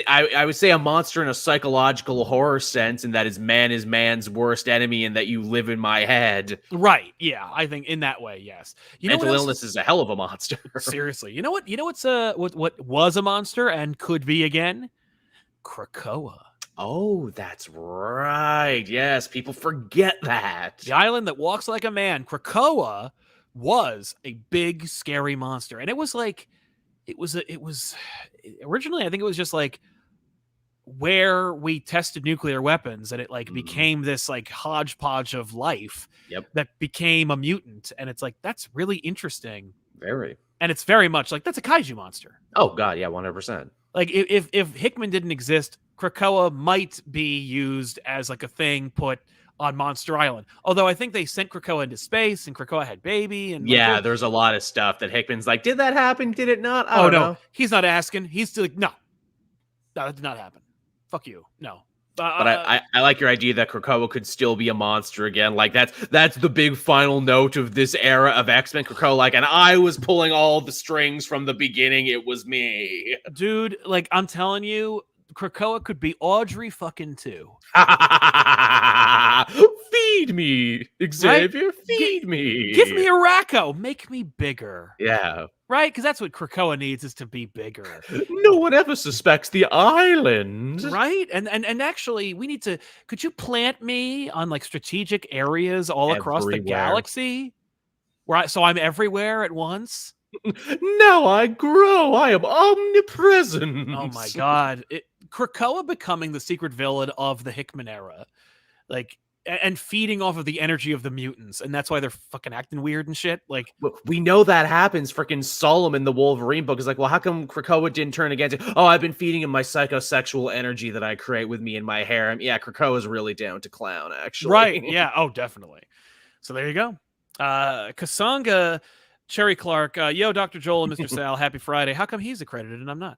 I would say a monster in a psychological horror sense, and that is man's worst enemy, and that you live in my head. Right? Yeah, I think in that way, yes. Mental illness is a hell of a monster. Seriously, you know what? What was a monster and could be again? Krakoa. Oh, that's right. Yes, people forget that. The island that walks like a man. Krakoa was a big, scary monster. And it was like, it was originally, I think it was just like where we tested nuclear weapons, and it like became this like hodgepodge of life that became a mutant. And it's like, that's really interesting. Very. And it's very much like, that's a kaiju monster. Oh God. Yeah. 100%. Like if Hickman didn't exist, Krakoa might be used as like a thing put on Monster Island. Although I think they sent Krakoa into space, and Krakoa had baby. And yeah, there's a lot of stuff that Hickman's like, did that happen? Did it not? Oh no, he's not asking. He's still like, no, that did not happen. Fuck you. No. But I like your idea that Krakoa could still be a monster again. Like that's the big final note of this era of X-Men. Krakoa, like, and I was pulling all the strings from the beginning. It was me, dude. Like I'm telling you, Krakoa could be Audrey fucking too. Feed me, Xavier. Right? Feed me. Give me a Racco. Make me bigger. Yeah. Right? Because that's what Krakoa needs, is to be bigger. No one ever suspects the island. Right? And actually, we need to... Could you plant me on like strategic areas all across the galaxy? Right? So I'm everywhere at once? Now I grow. I am omnipresent. Oh my God. Krakoa becoming the secret villain of the Hickman era. Like... and feeding off of the energy of the mutants, and that's why they're fucking acting weird and shit. Like, we know that happens. Freaking Solomon, the Wolverine book, is like, well, how come Krakoa didn't turn against it? Oh, I've been feeding him my psychosexual energy that I create with me in my harem. Yeah, Krakoa's really down to clown, actually. Right? Yeah. Oh, definitely. So there you go. Kasanga. Cherry Clark, yo, Dr. Joel and Mr. Sal, happy Friday. How come he's accredited and I'm not?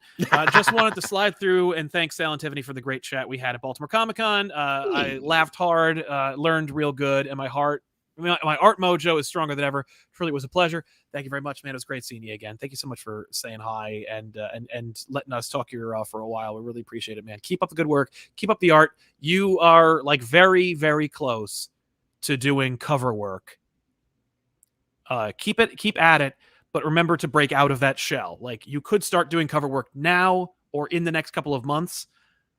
Just wanted to slide through and thank Sal and Tiffany for the great chat we had at Baltimore Comic-Con. I laughed hard, learned real good, and my art mojo is stronger than ever. Truly was a pleasure. Thank you very much, man. It was great seeing you again. Thank you so much for saying hi and letting us talk your ear off for a while. We really appreciate it, man. Keep up the good work. Keep up the art. You are like very, very close to doing cover work. Keep at it, but remember to break out of that shell. Like, you could start doing cover work now or in the next couple of months,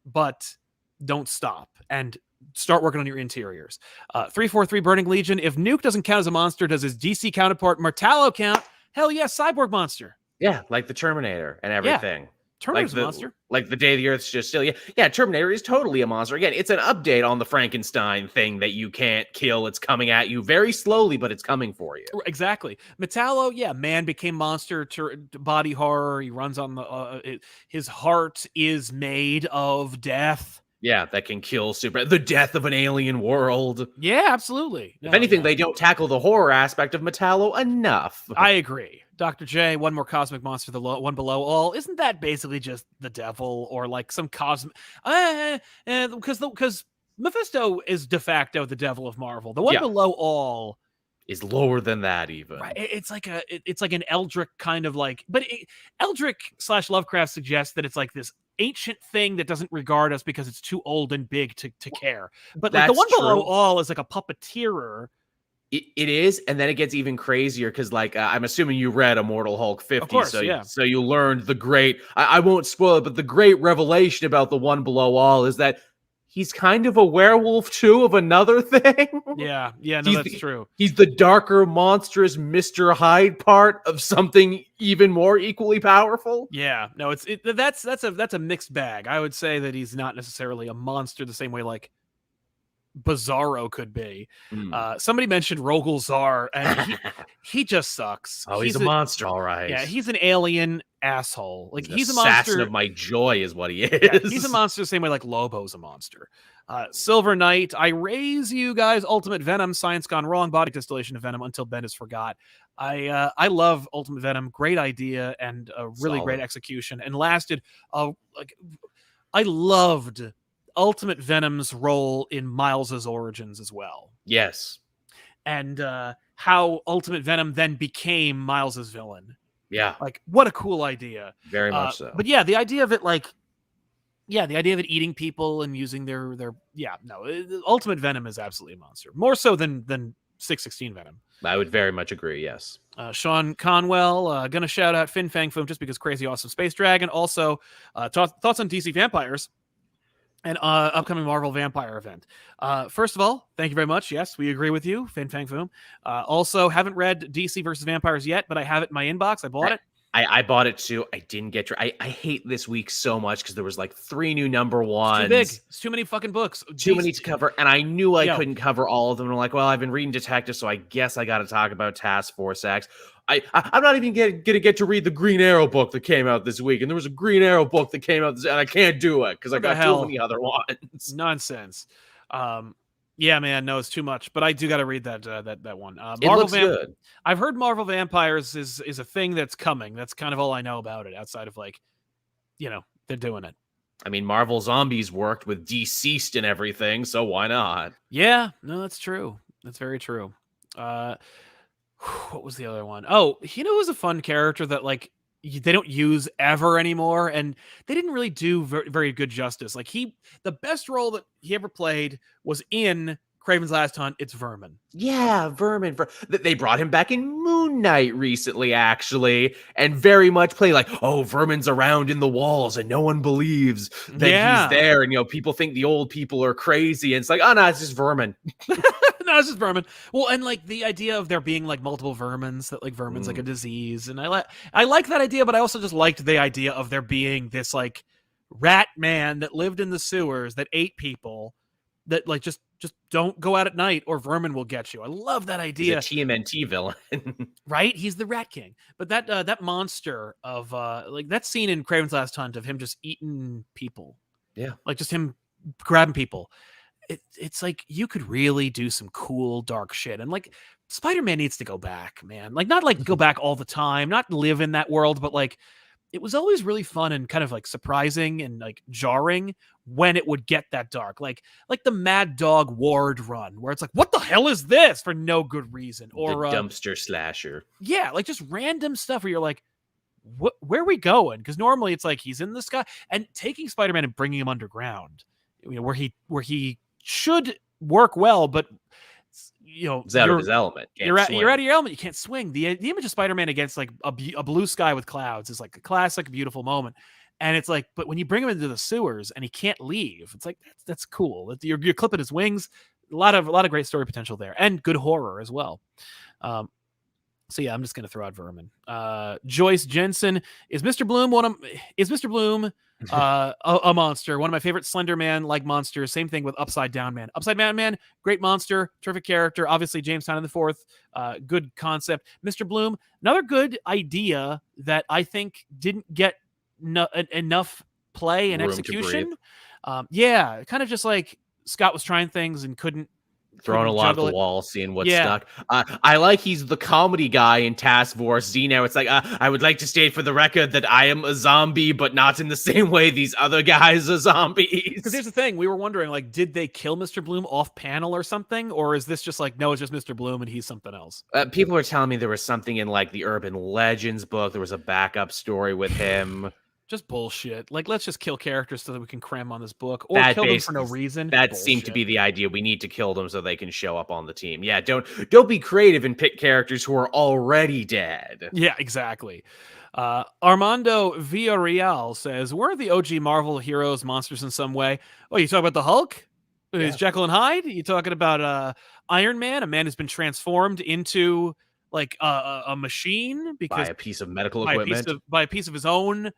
but don't stop and start working on your interiors. 343 Burning Legion. If Nuke doesn't count as a monster, does his DC counterpart Martallo count? Hell yeah, Cyborg monster. Yeah, like the Terminator and everything. Yeah. Terminator's a monster. Like the day the Earth's just still. Yeah, Terminator is totally a monster. Again, it's an update on the Frankenstein thing that you can't kill. It's coming at you very slowly, but it's coming for you. Exactly. Metallo, yeah, man became monster, body horror. He runs on the... his heart is made of death. Yeah, that can kill the death of an alien world. Yeah, absolutely. If anything, they don't tackle the horror aspect of Metallo enough. I agree. Dr. J, one more cosmic monster, the one below all. Isn't that basically just the devil or like some cosmic? Because Mephisto is de facto the devil of Marvel. The one below all is lower than that even. Right. It's like an Eldritch kind of like, but Eldritch / Lovecraft suggests that it's like this ancient thing that doesn't regard us because it's too old and big to care. But like the one below all is like a puppeteerer. It is, and then it gets even crazier because, like, I'm assuming you read Immortal Hulk 50, of course, so you learned the great. I won't spoil it, but the great revelation about the one below all is that he's kind of a werewolf too of another thing. Yeah, no, that's true. He's the darker, monstrous Mr. Hyde part of something even more equally powerful. Yeah, no, that's a mixed bag. I would say that he's not necessarily a monster the same way like Bizarro could be. Somebody mentioned Rogol Zar, and he just sucks. Oh, he's a monster, all right. Yeah, he's an alien asshole. Like he's a assassin monster of my joy, is what he is. Yeah, he's a monster the same way like Lobo's a monster. Silver Knight, I raise you guys. Ultimate Venom, science gone wrong. Body distillation of Venom until Bendis forgot. I love Ultimate Venom. Great idea and a really great execution, and lasted I loved Ultimate Venom's role in Miles's origins as well. Yes. And how Ultimate Venom then became Miles's villain. Yeah. Like, what a cool idea. Very much so. But yeah, the idea of it, the idea of it eating people and using their Ultimate Venom is absolutely a monster. More so than 616 Venom. I would very much agree, yes. Sean Conwell, gonna shout out Fang Foom just because crazy awesome Space Dragon. Also, thoughts on DC Vampires and upcoming Marvel Vampire event. First of all, thank you very much. Yes, we agree with you, Fang Foom. Also, haven't read DC versus Vampires yet, but I have it in my inbox. I bought it. I bought it too. I didn't get I hate this week so much because there was like 3 new number ones. It's too big. It's too many fucking books. Too many to cover. And I knew I couldn't cover all of them. And I'm like, well, I've been reading Detective, so I guess I got to talk about Task Force X. I'm not even going to get to read the Green Arrow book that came out this week. And there was a Green Arrow book that came out and I can't do it because I got too many other ones. Nonsense. Yeah, man, no, it's too much. But I do got to read that one. It looks good. I've heard Marvel Vampires is a thing that's coming. That's kind of all I know about it, outside of they're doing it. I mean, Marvel Zombies worked with Deceased and everything, so why not? Yeah, no, that's true. That's very true. What was the other one? Oh, who's a fun character that they don't use ever anymore, and they didn't really do very, very good justice. Like the best role that he ever played was in Kraven's Last Hunt. It's Vermin. Yeah, Vermin. They brought him back in Moon Knight recently, actually, and very much play like, oh, Vermin's around in the walls, and no one believes that he's there, and people think the old people are crazy, and it's like, oh no, it's just Vermin. No, it's just Vermin. Well, and the idea of there being multiple Vermins, that Vermin's like a disease, and I like that idea, but I also just liked the idea of there being this rat man that lived in the sewers that ate people, that just don't go out at night or Vermin will get you. I love that idea. He's a TMNT villain. Right? He's the Rat King. But that monster of that scene in Kraven's Last Hunt of him just eating people. Yeah. Just him grabbing people. It's you could really do some cool dark shit. And Spider-Man needs to go back, man. Not go back all the time, not live in that world, but it was always really fun and kind of surprising and jarring when it would get that dark. Like the Mad Dog Ward run, where it's what the hell is this for no good reason? Or the dumpster slasher. Yeah, just random stuff where you're where are we going? Because normally it's he's in the sky, and taking Spider-Man and bringing him underground, where he should work well, but he's out of his element. You're out of your element. You can't swing. The image of Spider-Man against a blue sky with clouds is a classic, beautiful moment. And it's but when you bring him into the sewers and he can't leave, it's that's cool. You're clipping his wings. A lot of great story potential there, and good horror as well. So yeah, I'm just gonna throw out Vermin. Joyce Jensen, is Mr. Bloom a monster? One of my favorite Slender Man monsters. Same thing with Upside Down Man. Upside Down Man, great monster, terrific character. Obviously, Jamestown in the Fourth, good concept. Mr. Bloom, another good idea that I think didn't get enough play and execution. Yeah, kind of just Scott was trying things and couldn't. Throwing a lot at the wall, seeing what's stuck. I he's the comedy guy in Task Force Z now. It's I would like to state for the record that I am a zombie, but not in the same way these other guys are zombies. Because here's the thing. We were wondering, did they kill Mr. Bloom off panel or something? Or is this just no, it's just Mr. Bloom and he's something else? People are telling me there was something in the Urban Legends book. There was a backup story with him. Just bullshit. Let's just kill characters so that we can cram on this book, or kill them for no reason. That seemed to be the idea. We need to kill them so they can show up on the team. Yeah, don't be creative and pick characters who are already dead. Yeah, exactly. Armando Villarreal says, weren't the OG Marvel heroes monsters in some way? Oh, you talking about the Hulk? Is Jekyll and Hyde? You talking about Iron Man, a man who's been transformed into like a machine Buy because a piece of medical equipment. by a piece of his own,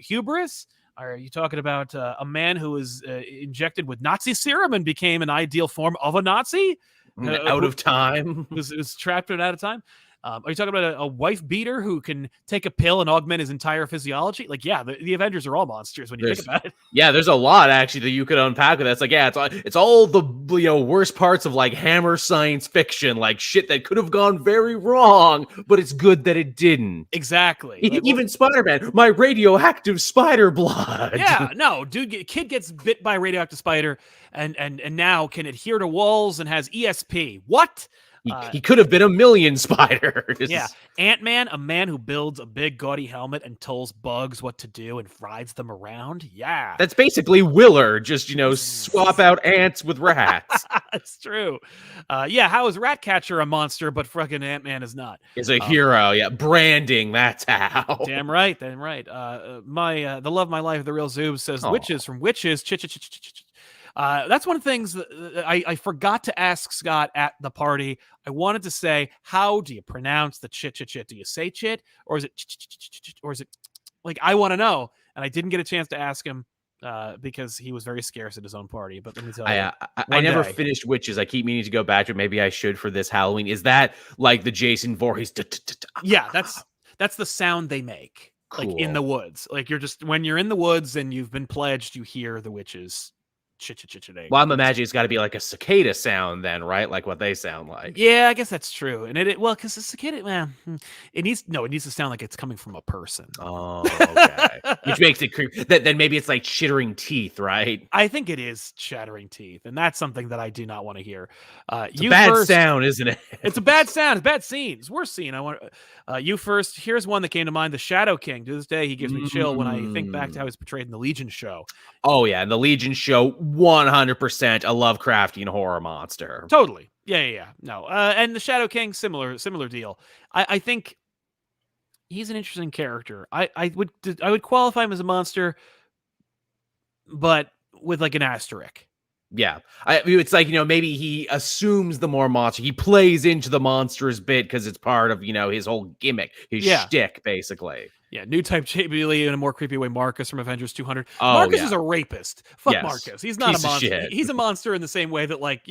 hubris? Are you talking about a man who was injected with Nazi serum and became an ideal form of a Nazi? Out of time. Was trapped and out of time? Are you talking about a wife beater who can take a pill and augment his entire physiology? Like, yeah, the Avengers are all monsters when you think about it. Yeah, there's a lot actually that you could unpack with that. It's like, yeah, it's all the worst parts of like Hammer science fiction, like shit that could have gone very wrong, but it's good that it didn't. Exactly. Even Spider-Man, my radioactive spider blood. Yeah, no, dude, kid gets bit by a radioactive spider and now can adhere to walls and has ESP. What? He could have been a million spiders. Yeah. Ant-Man, a man who builds a big gaudy helmet and tells bugs what to do and rides them around. Yeah. That's basically Willer, just, swap out ants with rats. That's true. Yeah, how is Ratcatcher a monster, but fucking Ant-Man is not? Is a hero, yeah. Branding, that's how. Damn right, damn right. The love of my life, the real Zoom says, witches from witches. That's one of the things that I forgot to ask Scott at the party. I wanted to say, how do you pronounce the chit? Do you say chit, or is it or is it like, I want to know, and I didn't get a chance to ask him because he was very scarce at his own party. But let me tell you, I never finished Witches. I keep meaning to go back to it. Maybe I should for this Halloween. Is that like the Jason Voorhees? Yeah, that's the sound they make, like in the woods. Like you're just, when you're in the woods and you've been pledged, you hear the witches. Well, I'm imagining it's got to be like a cicada sound then, right? Like what they sound like. Yeah, I guess that's true. And because the cicada, man, it needs to sound like it's coming from a person. Oh, okay. Which makes it creepy. Then maybe it's like chittering teeth, right? I think it is chattering teeth, and that's something that I do not want to hear. It's a bad sound, isn't it? It's a bad sound. It's a bad scene. It's a worse scene. I want you first. Here's one that came to mind: the Shadow King. To this day, he gives me chill when I think back to how he was portrayed in the Legion show. Oh yeah, and the Legion show, 100% a Lovecraftian horror monster. Totally. Yeah. No, and the Shadow King, similar deal. I think he's an interesting character. I would qualify him as a monster, but with like an asterisk. Yeah, it's like, maybe he assumes the more monster. He plays into the monstrous bit because it's part of, his whole gimmick, his shtick, basically. Yeah, new type J.B. in a more creepy way. Marcus from Avengers 200. Marcus is a rapist. Fuck Marcus. He's not a monster. He's a monster in the same way that, like,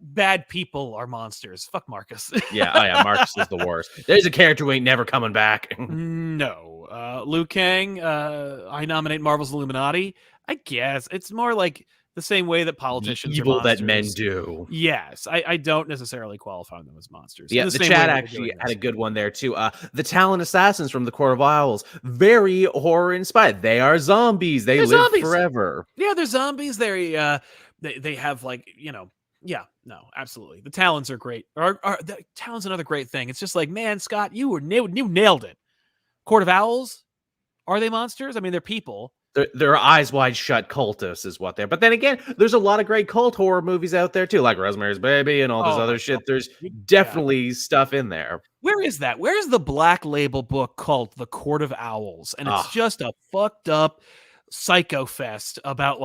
bad people are monsters. Fuck Marcus. Yeah, Marcus is the worst. There's a character who ain't never coming back. No. Liu Kang, I nominate Marvel's Illuminati. I guess it's more like the same way that politicians the evil are that men do. Yes, I don't necessarily qualify them as monsters. Yeah, the chat actually had a good one there too. The Talon Assassins from the Court of Owls, very horror inspired. They are zombies. They're live zombies. Forever. Yeah, they're zombies. They have like, yeah, no, absolutely. The Talons are great. The Talon's another great thing. It's just like, man, Scott, you nailed it. Court of Owls, are they monsters? I mean, they're people. They're eyes wide shut cultists is what they're. But then again, there's a lot of great cult horror movies out there too, like Rosemary's Baby and all this other shit. There's definitely stuff in there. Where is that? Where's the Black Label book called The Court of Owls? And it's just a fucked up psycho fest about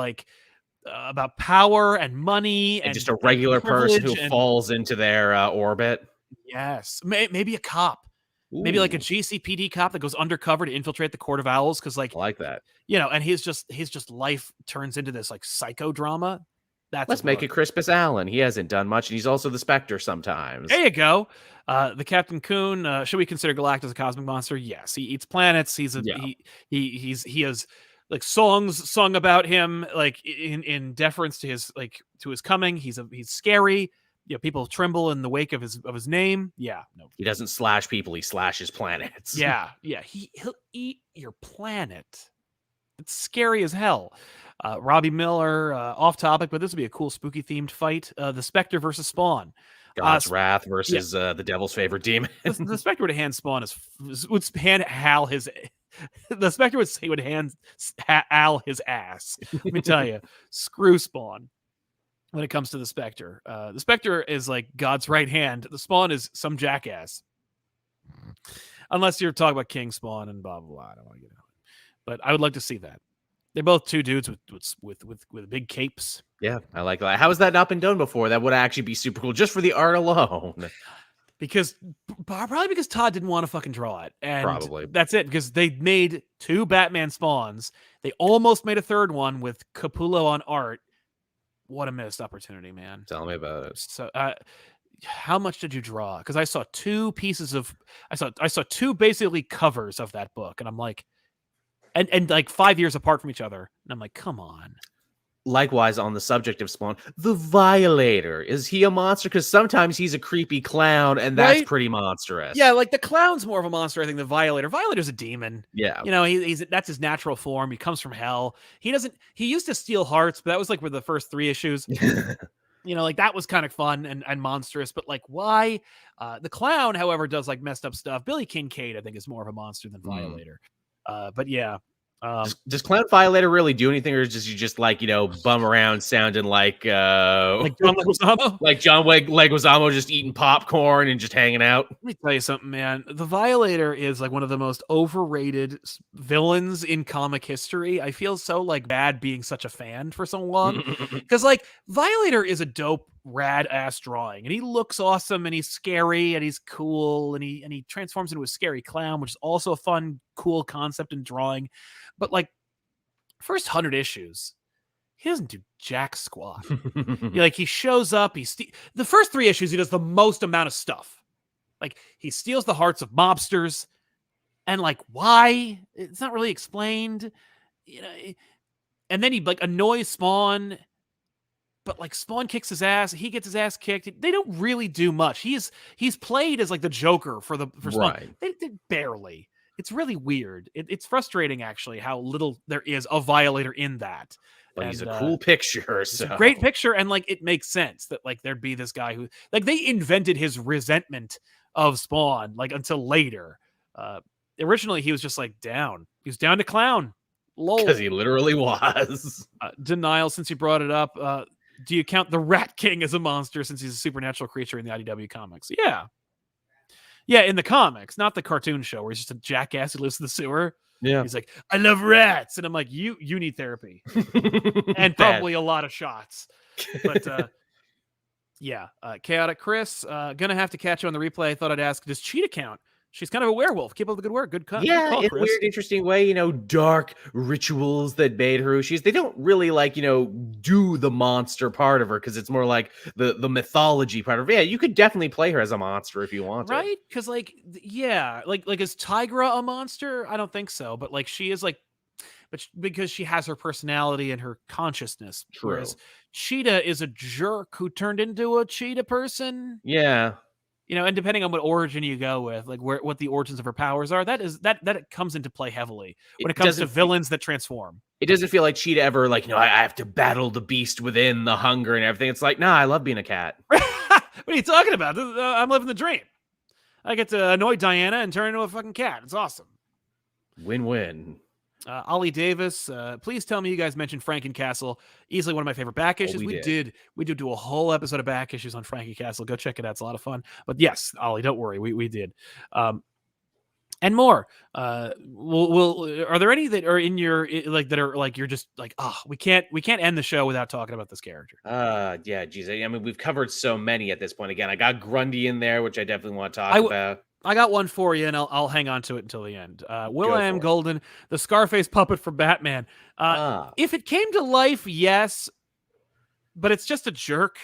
about power and money and just a regular person who falls into their orbit. Yes, maybe a cop. Ooh. Maybe like a GCPD cop that goes undercover to infiltrate the Court of Owls, because I like that. And his life turns into this like psychodrama. Let's make it Crispus Allen. He hasn't done much, and he's also the Spectre sometimes. There you go. The Captain Coon. Should we consider Galactus a cosmic monster? Yes, he eats planets. He has like songs sung about him, like in deference to his coming. He's scary. People tremble in the wake of his name. Yeah, no. He doesn't slash people; he slashes planets. Yeah. He'll eat your planet. It's scary as hell. Robbie Miller, off topic, but this would be a cool spooky themed fight. The Spectre versus Spawn. God's wrath versus the devil's favorite demon. The Spectre would hand Spawn would hand Hal his. The Spectre would say he would hand Al his ass. Let me tell you, screw Spawn. When it comes to the Spectre, is like God's right hand. The Spawn is some jackass. unless you're talking about King Spawn and blah blah blah. I don't want to get into it, but I would like to see that. They're both two dudes with big capes. Yeah, I like that. How has that not been done before? That would actually be super cool just for the art alone. Because probably because Todd didn't want to fucking draw it, and Probably. that's it. Because they made 2 Batman Spawns, they almost made a third one with Capullo on art. What a missed opportunity, man! Tell me about it. So, how much did you draw? Because I saw 2 pieces of, I saw 2 basically covers of that book, and I'm like, and like 5 years apart from each other, and I'm like, come on. Likewise, on the subject of Spawn, the Violator. Is he a monster? Because sometimes he's a creepy clown, and that's Right? pretty monstrous. Yeah, like the clown's more of a monster, I think, than Violator. Violator's a demon. Yeah. You know, he's that's his natural form. He comes from hell. He used to steal hearts, but that was like with the first 3 issues. You know, like that was kind of fun and monstrous, but like why? The clown, however, does like messed up stuff. Billy Kincaid, I think, is more of a monster than Violator. But yeah. Does Clown Violator really do anything, or is he just like, bum around sounding like John Leguizamo? like John Leguizamo just eating popcorn and just hanging out? Let me tell you something, man. The Violator is like one of the most overrated villains in comic history. I feel so like bad being such a fan for so long, because like Violator is a dope, rad ass drawing, and he looks awesome, and he's scary, and he's cool, and he transforms into a scary clown, which is also a fun, cool concept in drawing. But like first 100 issues, he doesn't do jack squat. He shows up. The first 3 issues, he does the most amount of stuff. Like he steals the hearts of mobsters, and like why? It's not really explained. And then he like annoys Spawn, but like Spawn kicks his ass. He gets his ass kicked. They don't really do much. He's played as like the Joker for Spawn. Right. They barely. It's really weird. It's frustrating, actually, how little there is a Violator in that. But he's a cool picture. It's a great picture, and like it makes sense that like there'd be this guy who like they invented his resentment of Spawn like until later. Originally, he was just like down. He was down to clown. Lol. Because he literally was. Denial. Since you brought it up, do you count the Rat King as a monster since he's a supernatural creature in the IDW comics? Yeah. Yeah, in the comics, not the cartoon show where he's just a jackass who lives in the sewer. Yeah. He's like, I love rats. And I'm like, you need therapy. And probably a lot of shots. But yeah, Chaotic Chris, gonna have to catch you on the replay. I thought I'd ask, does Cheetah count? She's kind of a werewolf. Keep up the good work. Good cut. Yeah, good call, in a Chris. weird, interesting way, dark rituals that made her who she is. They don't really do the monster part of her because it's more like the mythology part of her. Yeah, you could definitely play her as a monster if you want to. Right? Because like, yeah, like is Tigra a monster? I don't think so. But like she is like, because she has her personality and her consciousness. True. Whereas Cheetah is a jerk who turned into a cheetah person. Yeah. And depending on what origin you go with, like what the origins of her powers are, that comes into play heavily when it comes to villains that transform. It doesn't feel like Cheetah ever I have to battle the beast within, the hunger and everything. It's like, nah, I love being a cat. What are you talking about? I'm living the dream. I get to annoy Diana and turn into a fucking cat. It's awesome. Win-win. Ollie Davis, please tell me you guys mentioned Frankencastle. Easily one of my favorite back issues. We did do a whole episode of back issues on Frankencastle. Go check it out. It's a lot of fun. But yes, Ollie, don't worry. We did. And more. Are there any that are in your that are like you're just like, we can't end the show without talking about this character? Yeah, geez. I mean, we've covered so many at this point. Again, I got Grundy in there, which I definitely want to talk about. I got one for you, and I'll hang on to it until the end. Will.i.am Golden, the Scarface puppet for Batman. If it came to life, yes, but it's just a jerk.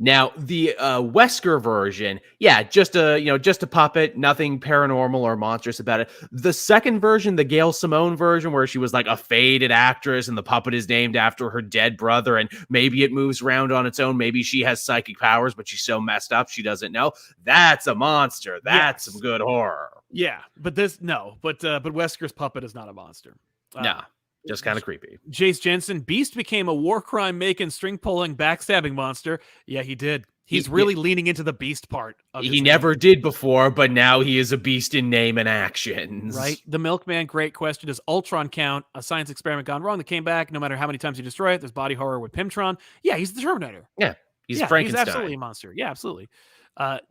Now, the Wesker version, yeah, just a puppet, nothing paranormal or monstrous about it. The second version, the Gail Simone version, where she was like a faded actress and the puppet is named after her dead brother, and maybe it moves around on its own. Maybe she has psychic powers, but she's so messed up she doesn't know. That's a monster. That's some good horror. Yeah, but Wesker's puppet is not a monster. Nah. Just kind of creepy. Jace Jensen, Beast became a war crime making, string pulling, backstabbing monster. Yeah, he did. He's really leaning into the Beast part. He never did before, but now he is a beast in name and actions. Right. The Milkman, great question. Does Ultron count? A science experiment gone wrong that came back? No matter how many times you destroy it, there's body horror with Pimtron. Yeah, he's the Terminator. Yeah. He's Yeah, he's absolutely Frankenstein. a monster. Yeah, absolutely.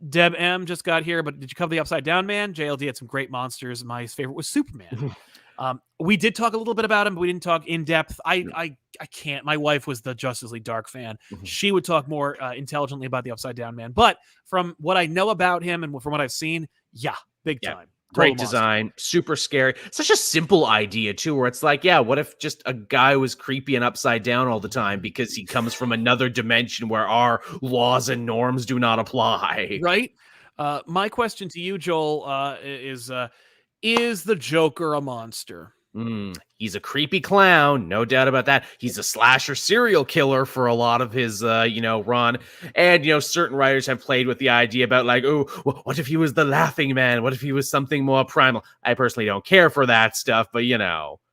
Deb M just got here, but did you cover the Upside Down Man? JLD had some great monsters. My favorite was Superman. We did talk a little bit about him, but we didn't talk in depth. I can't. My wife was the Justice League Dark fan. She would talk more intelligently about the Upside Down Man. But from what I know about him and from what I've seen, yeah, big time. Great design, super scary. Such a simple idea too, where it's like, yeah, what if just a guy was creepy and upside down all the time because he comes from another dimension where our laws and norms do not apply? Right? My question to you, Joel, is the Joker a monster? He's a creepy clown, no doubt about that. He's a slasher serial killer for a lot of his, run. And, certain writers have played with the idea about like, oh, what if he was the Laughing Man? What if he was something more primal? I personally don't care for that stuff, but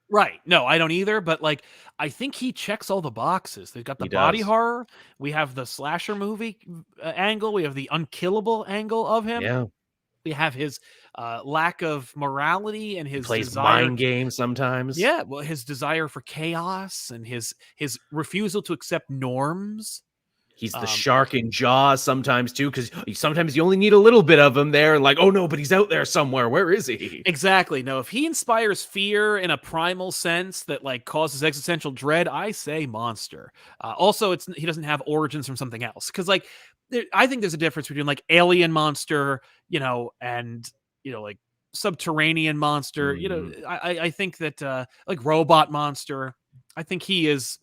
Right. No, I don't either. But like, I think he checks all the boxes. They've got the He body does. horror. We have the slasher movie angle. We have the unkillable angle of him. Yeah. We have his lack of morality and He his plays desire. mind games sometimes. Yeah, well, his desire for chaos and his refusal to accept norms. He's the shark in Jaws sometimes too, because sometimes you only need a little bit of him there. Like, oh no, but he's out there somewhere. Where is he? Exactly. No, if he inspires fear in a primal sense that like causes existential dread, I say monster. Also, he doesn't have origins from something else because like I think there's a difference between like alien monster, and like subterranean monster. I think that like robot monster. I think he is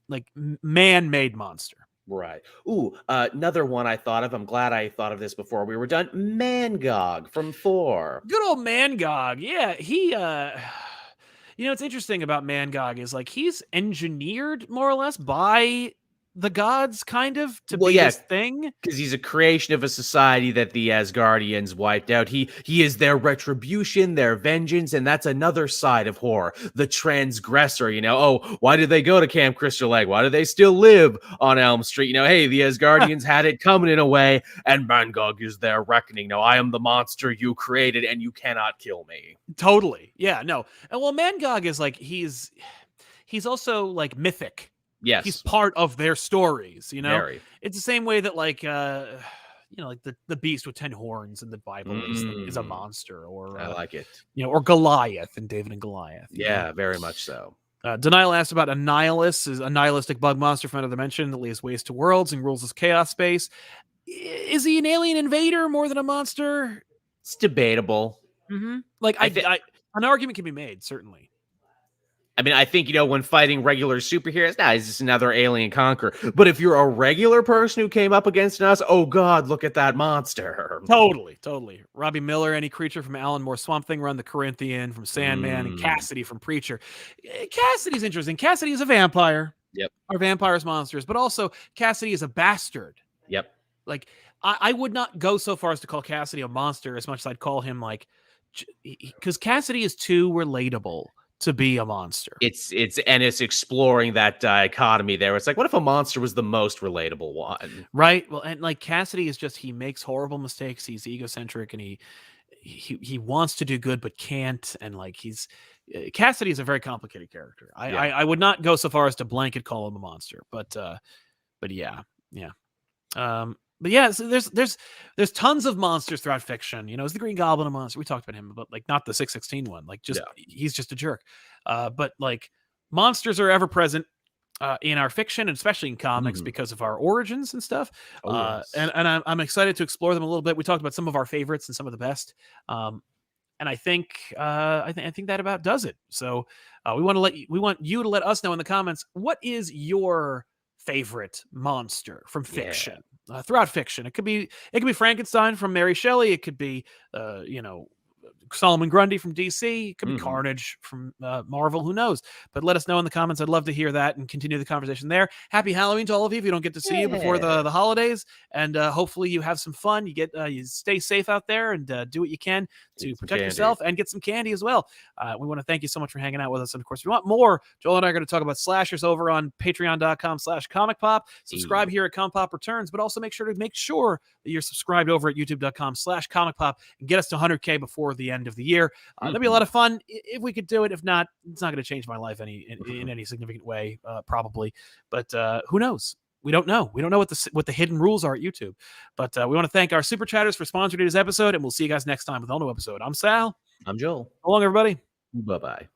like man-made monster. Right. Ooh, another one I thought of. I'm glad I thought of this before we were done. Mangog from Thor. Good old Mangog. Yeah, he what's interesting about Mangog is like he's engineered more or less by the gods kind of to be this thing. Because he's a creation of a society that the Asgardians wiped out. He is their retribution, their vengeance, and that's another side of horror. The transgressor, oh, why did they go to Camp Crystal Lake? Why do they still live on Elm Street? Hey, the Asgardians had it coming in a way, and Mangog is their reckoning. No, I am the monster you created, and you cannot kill me. Totally. Yeah, no. And well, Mangog is like, he's also like mythic. Yes. He's part of their stories, Very. It's the same way that like like the beast with 10 horns in the Bible is a monster, or I like it. Or Goliath in David and Goliath. Yeah, very much so. Denial asked about Annihilus, is a nihilistic bug monster from another dimension that lays waste to worlds and rules this chaos space. Is he an alien invader more than a monster? It's debatable. Like an argument can be made, certainly. I mean, I think, when fighting regular superheroes, he's just another alien conqueror. But if you're a regular person who came up against us, oh God, look at that monster. Totally. Robbie Miller, any creature from Alan Moore Swamp Thing, Run the Corinthian from Sandman, and Cassidy from Preacher. Cassidy's interesting. Cassidy is a vampire. Yep. Are vampires monsters, but also Cassidy is a bastard. Yep. Like, I would not go so far as to call Cassidy a monster as much as I'd call him like, because Cassidy is too relatable to be a monster. It's exploring that dichotomy there. It's like, what if a monster was the most relatable one? Right. Well, and like Cassidy is just, he makes horrible mistakes. He's egocentric and he wants to do good but can't. And like Cassidy is a very complicated character. I would not go so far as to blanket call him a monster, but yeah. But yeah, so there's tons of monsters throughout fiction. Is the Green Goblin a monster? We talked about him, but like not the 616 one. Like he's just a jerk. But like monsters are ever present in our fiction, and especially in comics because of our origins and stuff. Yes. And I'm excited to explore them a little bit. We talked about some of our favorites and some of the best. And I think that about does it. So we want you to let us know in the comments, what is your favorite monster from fiction? Throughout fiction, it could be Frankenstein from Mary Shelley. It could be Solomon Grundy from DC. It could be Carnage from Marvel. Who knows? But let us know in the comments. I'd love to hear that and continue the conversation there. Happy Halloween to all of you if you don't get to see you before the holidays. And hopefully you have some fun. You stay safe out there and do what you can to protect yourself and get some candy as well. We want to thank you so much for hanging out with us. And of course, if you want more, Joel and I are going to talk about slashers over on patreon.com/ComicPop. Subscribe here at ComicPop Returns, but also make sure that you're subscribed over at youtube.com/ComicPop and get us to 100K before the end of the year. That'd be a lot of fun if we could do it. If not, it's not going to change my life in any significant way, probably. But who knows? we don't know. We don't know what the hidden rules are at YouTube. But we want to thank our super chatters for sponsoring today's episode, and we'll see you guys next time with a new episode. I'm Sal. I'm Joel. So long, everybody. Bye-bye.